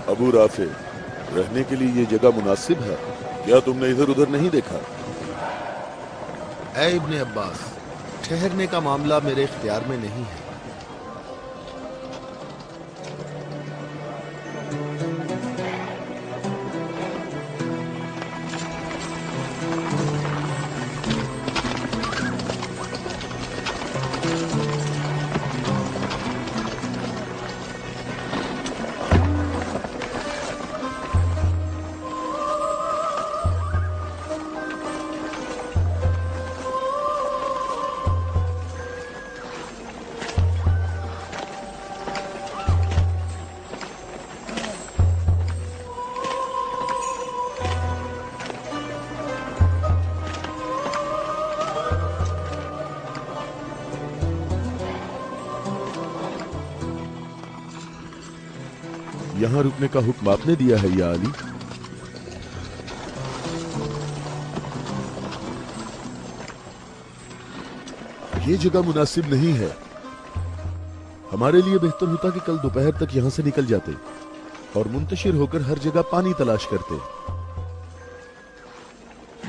अबू राफे, रहने के लिए ये जगह मुनासिब है? क्या तुमने इधर उधर नहीं देखा? ऐ इब्ने अब्बास, ठहरने का मामला मेरे इख्तियार में नहीं है। यहाँ रुकने का हुक्म आपने दिया है या अली? ये जगह मुनासिब नहीं है। हमारे लिए बेहतर होता कि कल दोपहर तक यहां से निकल जाते और मुंतशिर होकर हर जगह पानी तलाश करते।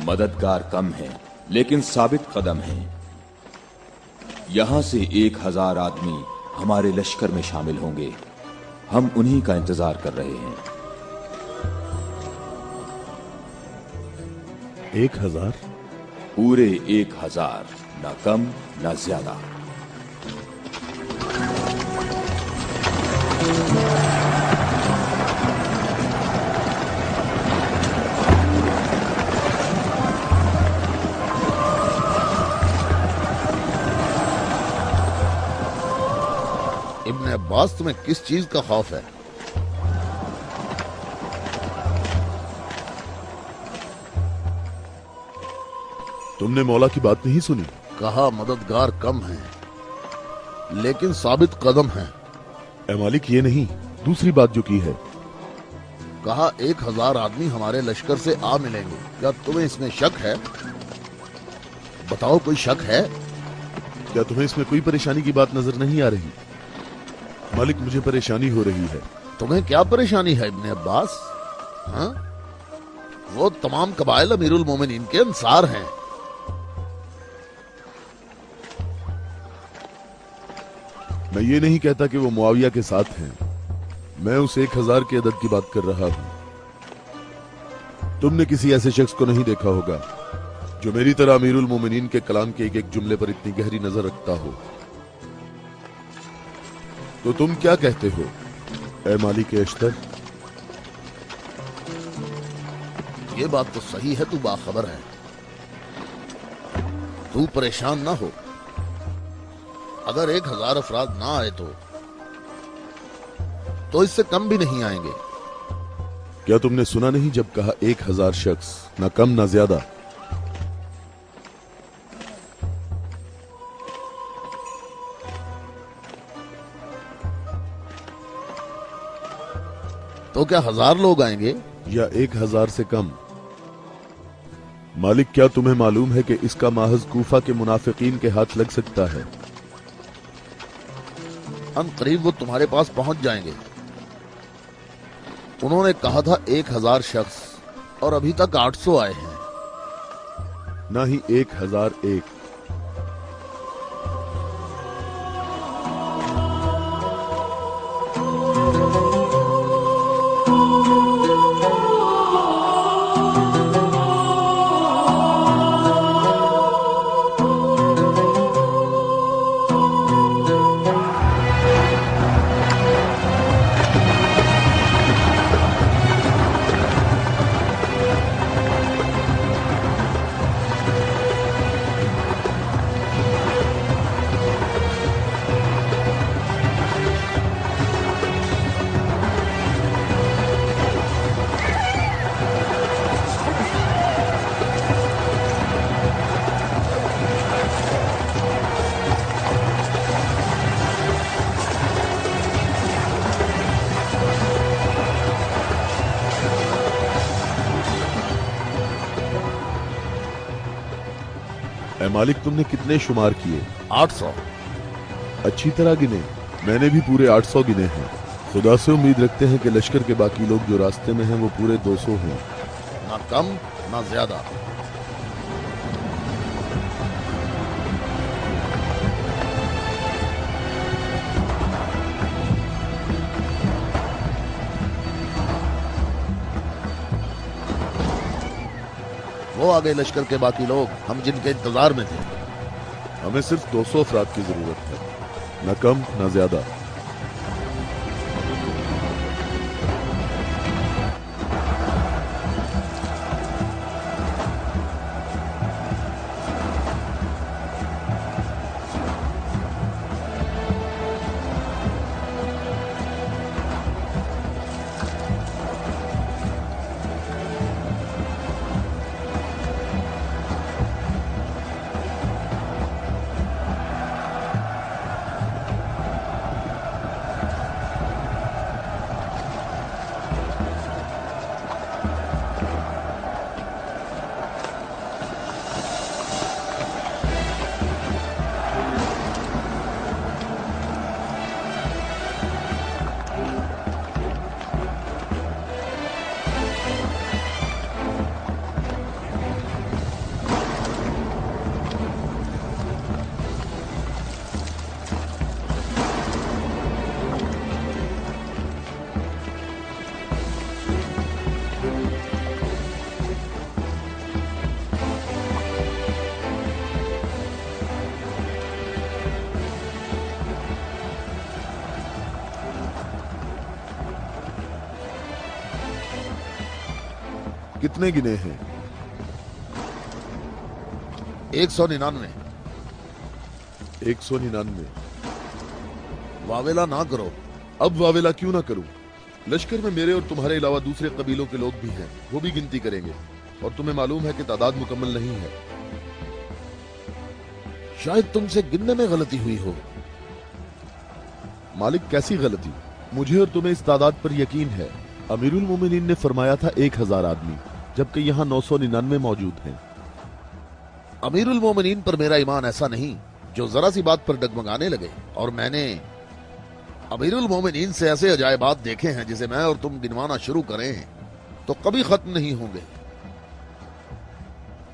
मददगार कम है लेकिन साबित कदम है। यहां से 1000 आदमी हमारे लश्कर में शामिल होंगे। हम उन्हीं का इंतजार कर रहे हैं। 1000? पूरे 1000, ना कम ना ज्यादा। इब्ने अब्बास, तुम्हें किस चीज का खौफ है? तुमने मौला की बात नहीं सुनी? कहा मददगार कम है लेकिन साबित कदम है। ए मालिक, ये नहीं, दूसरी बात जो की है। कहा 1000 आदमी हमारे लश्कर से आ मिलेंगे। क्या तुम्हें इसमें शक है? बताओ, कोई शक है? क्या तुम्हें इसमें कोई परेशानी की बात नजर नहीं आ रही? मालिक, मुझे परेशानी हो रही है। तुम्हें क्या परेशानी है इब्ने अब्बास? हाँ? वो तमाम कबाइल अमीरुल मोमिनीन के अंसार हैं। मैं ये नहीं कहता कि वो मुआविया के साथ हैं। मैं उस 1000 के अदद की बात कर रहा हूं। तुमने किसी ऐसे शख्स को नहीं देखा होगा जो मेरी तरह अमीरुल मोमिनीन के कलाम के एक एक जुमले पर इतनी गहरी नजर रखता हो। तो तुम क्या कहते हो ए मालिक अश्तर? ये बात तो सही है, तू बाखबर है। तू परेशान ना हो। अगर 1000 अफराद ना आए तो इससे कम भी नहीं आएंगे। क्या तुमने सुना नहीं जब कहा 1000 शख्स, ना कम ना ज्यादा? तो क्या 1000 लोग आएंगे या 1000 से कम? मालिक, क्या तुम्हें मालूम है कि इसका माहज कूफा के मुनाफिकीन के हाथ लग सकता है? अन करीब वो तुम्हारे पास पहुंच जाएंगे। उन्होंने कहा था 1000 शख्स और अभी तक 800 आए हैं। ना ही 1001। ऐ मालिक, तुमने कितने शुमार किए? 800। अच्छी तरह गिने? मैंने भी पूरे 800 गिने हैं। खुदा से उम्मीद रखते हैं कि लश्कर के बाकी लोग जो रास्ते में हैं वो पूरे 200 हों। ना कम ना ज्यादा। वो आ गए लश्कर के बाकी लोग, हम जिनके इंतजार में थे। हमें सिर्फ 200 अफराद की जरूरत है, न कम न ज्यादा। कितने गिने हैं? 199। 199। वावेला ना करो। अब वावेला क्यों ना करूं? लश्कर में मेरे और तुम्हारे अलावा दूसरे कबीलों के लोग भी हैं, वो भी गिनती करेंगे। और तुम्हें मालूम है कि तादाद मुकम्मल नहीं है। शायद तुमसे गिनने में गलती हुई हो। मालिक, कैसी गलती? मुझे और तुम्हें इस तादाद पर यकीन है। अमीरुल मोमिनीन ने फरमाया था 1000 आदमी, जबकि यहाँ 999 मौजूद हैं। अमीरुल मोमिनीन पर मेरा ईमान ऐसा नहीं जो जरा सी बात पर डगमगाने लगे। और मैंने अमीरुल मोमिनीन से ऐसे अजायबात देखे हैं जिसे मैं और तुम गिनवाना शुरू करें तो कभी खत्म नहीं होंगे।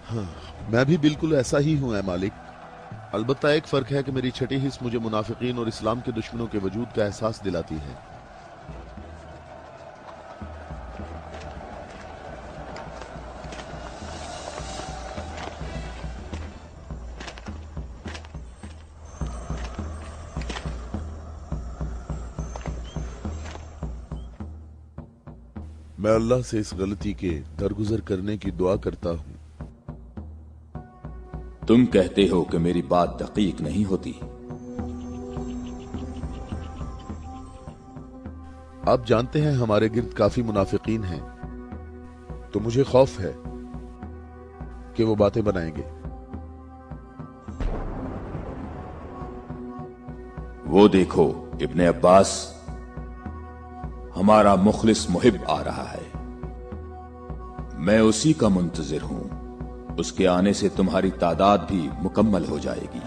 हाँ, मैं भी बिल्कुल ऐसा ही हूं ऐ मालिक। अलबत्ता एक फर्क है कि मेरी छठी हिस्स मुझे मुनाफिकीन और इस्लाम के दुश्मनों के वजूद का एहसास दिलाती है। मैं अल्लाह से इस गलती के दरगुजर करने की दुआ करता हूं। तुम कहते हो कि मेरी बात दकीक नहीं होती। आप जानते हैं हमारे गिर्द काफी मुनाफिकीन हैं, तो मुझे खौफ है कि वो बातें बनाएंगे। वो देखो, इब्ने अब्बास, हमारा मुखलिस मुहिब आ रहा है। मैं उसी का मुंतजिर हूं। उसके आने से तुम्हारी तादाद भी मुकम्मल हो जाएगी।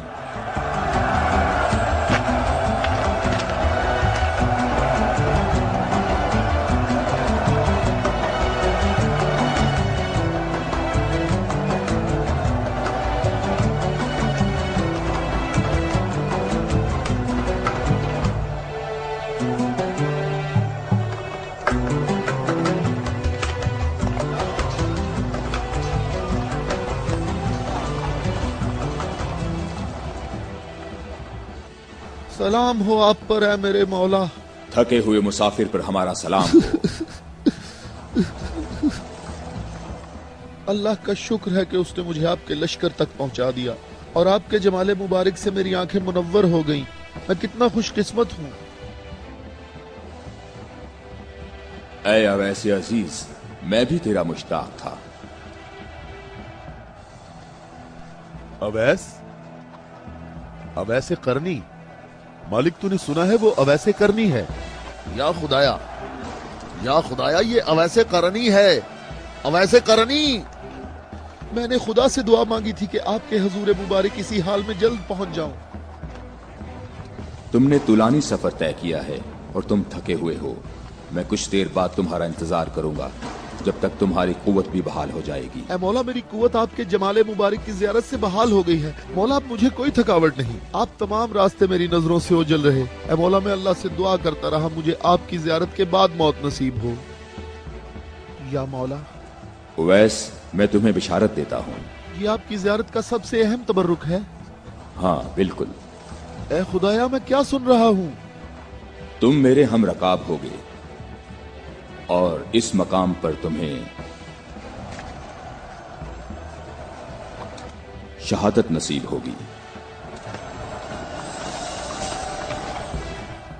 सलाम हो आप पर है मेरे मौला। थके हुए मुसाफिर पर हमारा सलाम हो। अल्लाह का शुक्र है कि उसने मुझे आपके लश्कर तक पहुंचा दिया और आपके जमाले मुबारक से मेरी आंखें मुनव्वर हो गईं। मैं कितना खुशकिस्मत हूँ। ऐ अवैस अजीज, मैं भी तेरा मुश्ताक था। अवैस? अवैसे करनी? मालिक तूने सुना है वो अवैसे करनी है? या खुदाया, या खुदाया, ये अवैसे करनी है, अवैसे करनी। मैंने खुदा से दुआ मांगी थी कि आपके हजूर मुबारक इसी हाल में जल्द पहुंच जाऊं। तुमने तुलानी सफर तय किया है और तुम थके हुए हो। मैं कुछ देर बाद तुम्हारा इंतजार करूंगा जब तक तुम्हारी कुव्वत भी बहाल हो जाएगी। ऐ मौला, मेरी कुव्वत आपके जमाले मुबारक की ज़ियारत से बहाल हो गई है। मौला, अब मुझे कोई थकावट नहीं। आप तमाम रास्ते मेरी नजरों से ओझल रहे। ऐ मौला, मैं अल्लाह से दुआ करता रहा मुझे आपकी ज़ियारत के बाद मौत नसीब हो। या मौला। उवैस, मैं तुम्हें बिशारत देता हूँ। ये आपकी ज़ियारत का सबसे अहम तबर्रुक है। हाँ बिल्कुल। ऐ खुदाया, मैं क्या सुन रहा हूँ? तुम मेरे हम रकाब होगे और इस मकाम पर तुम्हें शहादत नसीब होगी।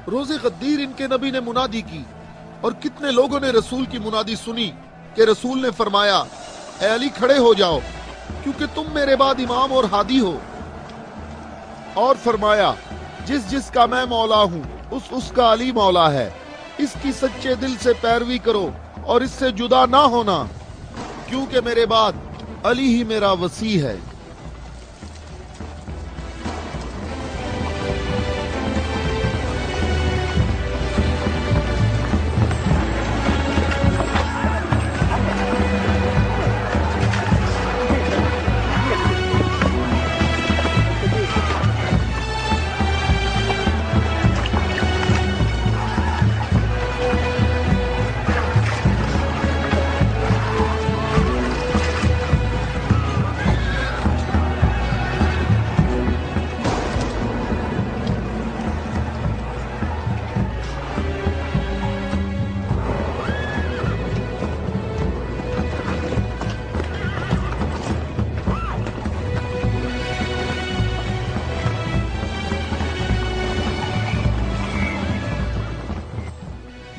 रोज़े गद्दीर इनके नबी ने मुनादी की और कितने लोगों ने रसूल की मुनादी सुनी कि रसूल ने फरमाया, ऐ अली खड़े हो जाओ क्योंकि तुम मेरे बाद इमाम और हादी हो। और फरमाया, जिस जिसका मैं मौला हूँ उसका अली मौला है। इसकी सच्चे दिल से पैरवी करो और इससे जुदा ना होना, क्योंकि मेरे बाद अली ही मेरा वसी है।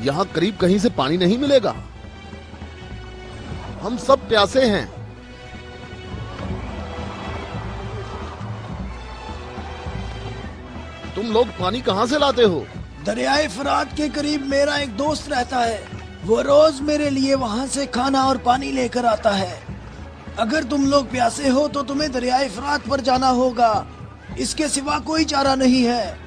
यहाँ करीब कहीं से पानी नहीं मिलेगा। हम सब प्यासे हैं। तुम लोग पानी कहाँ से लाते हो? दरियाए फरात के करीब मेरा एक दोस्त रहता है। वो रोज मेरे लिए वहाँ से खाना और पानी लेकर आता है। अगर तुम लोग प्यासे हो तो तुम्हें दरियाए फरात पर जाना होगा। इसके सिवा कोई चारा नहीं है।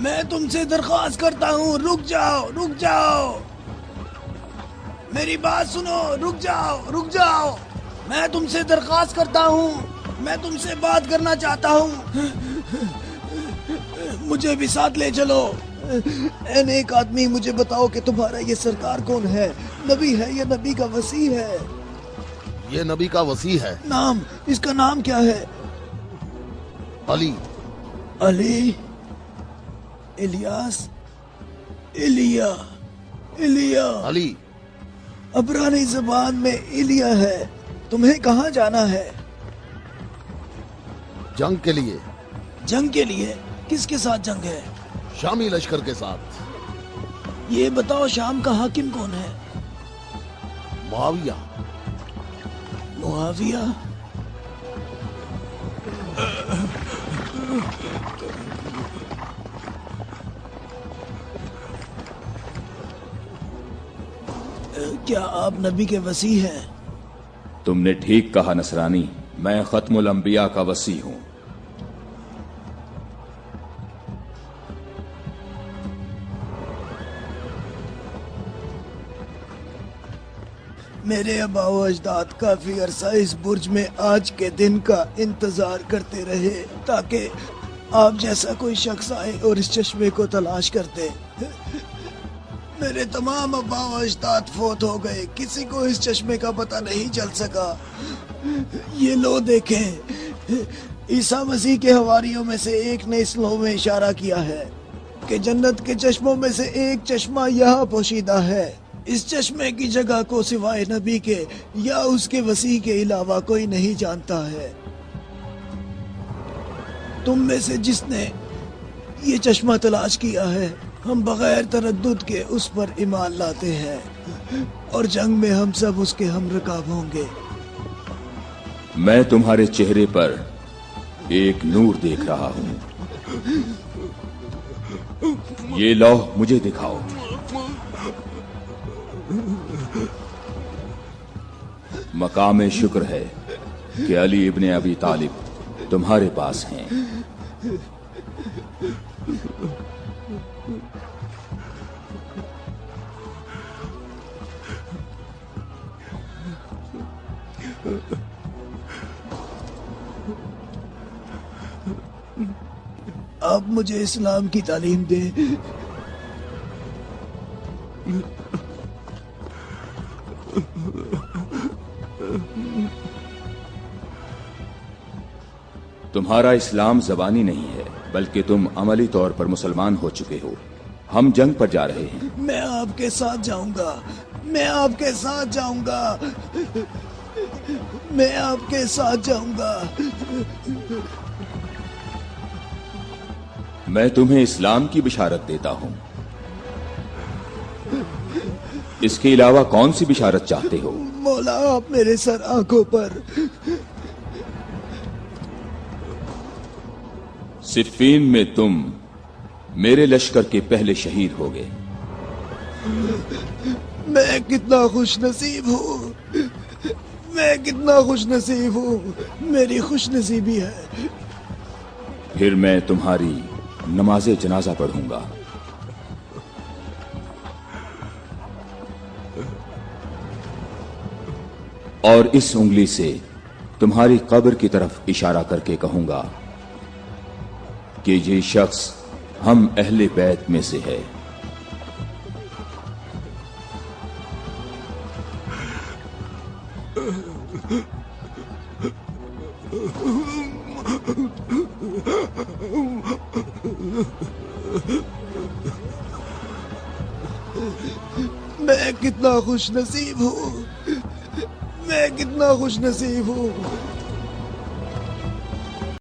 میں تم سے درخواست کرتا ہوں، رک جاؤ، رک جاؤ، میری بات سنو، رک جاؤ، رک جاؤ، میں تم سے درخواست کرتا ہوں، میں تم سے بات کرنا چاہتا ہوں، مجھے بھی ساتھ لے چلو۔ اے نیک آدمی، مجھے بتاؤ کہ تمہارا یہ سرکار کون ہے؟ نبی ہے یا نبی کا وصی ہے؟ یہ نبی کا وصی ہے۔ نام، اس کا نام کیا ہے؟ علی۔ علی، الیاس، ایلیا، ایلیا۔ علی عبرانی زبان میں ایلیا ہے۔ تمہیں کہاں جانا ہے؟ جنگ کے لیے۔ جنگ کے لیے؟ کس کے ساتھ جنگ ہے؟ شامی لشکر کے ساتھ۔ یہ بتاؤ شام کا حاکم کون ہے؟ معاویہ۔ معاویہ؟ کیا آپ نبی کے وصی ہیں؟ تم نے ٹھیک کہا نصرانی، میں ختم الانبیاء کا وصی ہوں۔ میرے آبا و اجداد کافی عرصہ اس برج میں آج کے دن کا انتظار کرتے رہے تاکہ آپ جیسا کوئی شخص آئے اور اس چشمے کو تلاش کرتے۔ میرے تمام آبا و اجداد فوت ہو گئے، کسی کو اس چشمے کا پتہ نہیں چل سکا۔ یہ لو دیکھیں، عیسیٰ مسیح کے حواریوں میں سے ایک نے اس لو میں اشارہ کیا ہے کہ جنت کے چشموں میں سے ایک چشمہ یہاں پوشیدہ ہے۔ اس چشمے کی جگہ کو سوائے نبی کے یا اس کے وصی کے علاوہ کوئی نہیں جانتا ہے۔ تم میں سے جس نے یہ چشمہ تلاش کیا ہے، ہم بغیر تردد کے اس پر ایمان لاتے ہیں اور جنگ میں ہم سب اس کے ہم رکاب ہوں گے۔ میں تمہارے چہرے پر ایک نور دیکھ رہا ہوں، یہ لوح مجھے دکھاؤ۔ مقام شکر ہے کہ علی ابن ابی طالب تمہارے پاس ہیں۔ آپ مجھے اسلام کی تعلیم دیں۔ تمہارا اسلام زبانی نہیں ہے بلکہ تم عملی طور پر مسلمان ہو چکے ہو۔ ہم جنگ پر جا رہے ہیں۔ میں آپ کے ساتھ جاؤں گا، میں آپ کے ساتھ جاؤں گا، میں آپ کے ساتھ جاؤں گا۔ میں تمہیں اسلام کی بشارت دیتا ہوں۔ اس کے علاوہ کون سی بشارت چاہتے ہو؟ مولا، آپ میرے سر آنکھوں پر۔ صفین میں تم میرے لشکر کے پہلے شہید ہو گئے۔ میں کتنا خوش نصیب ہوں، میں کتنا خوش نصیب ہوں، میری خوش نصیبی ہے۔ پھر میں تمہاری نماز جنازہ پڑھوں گا۔ اور اس انگلی سے تمہاری قبر کی طرف اشارہ کر کے کہوں گا کہ یہ شخص ہم اہل بیت میں سے ہے۔ میں کتنا خوش نصیب ہوں، میں کتنا خوش نصیب ہوں۔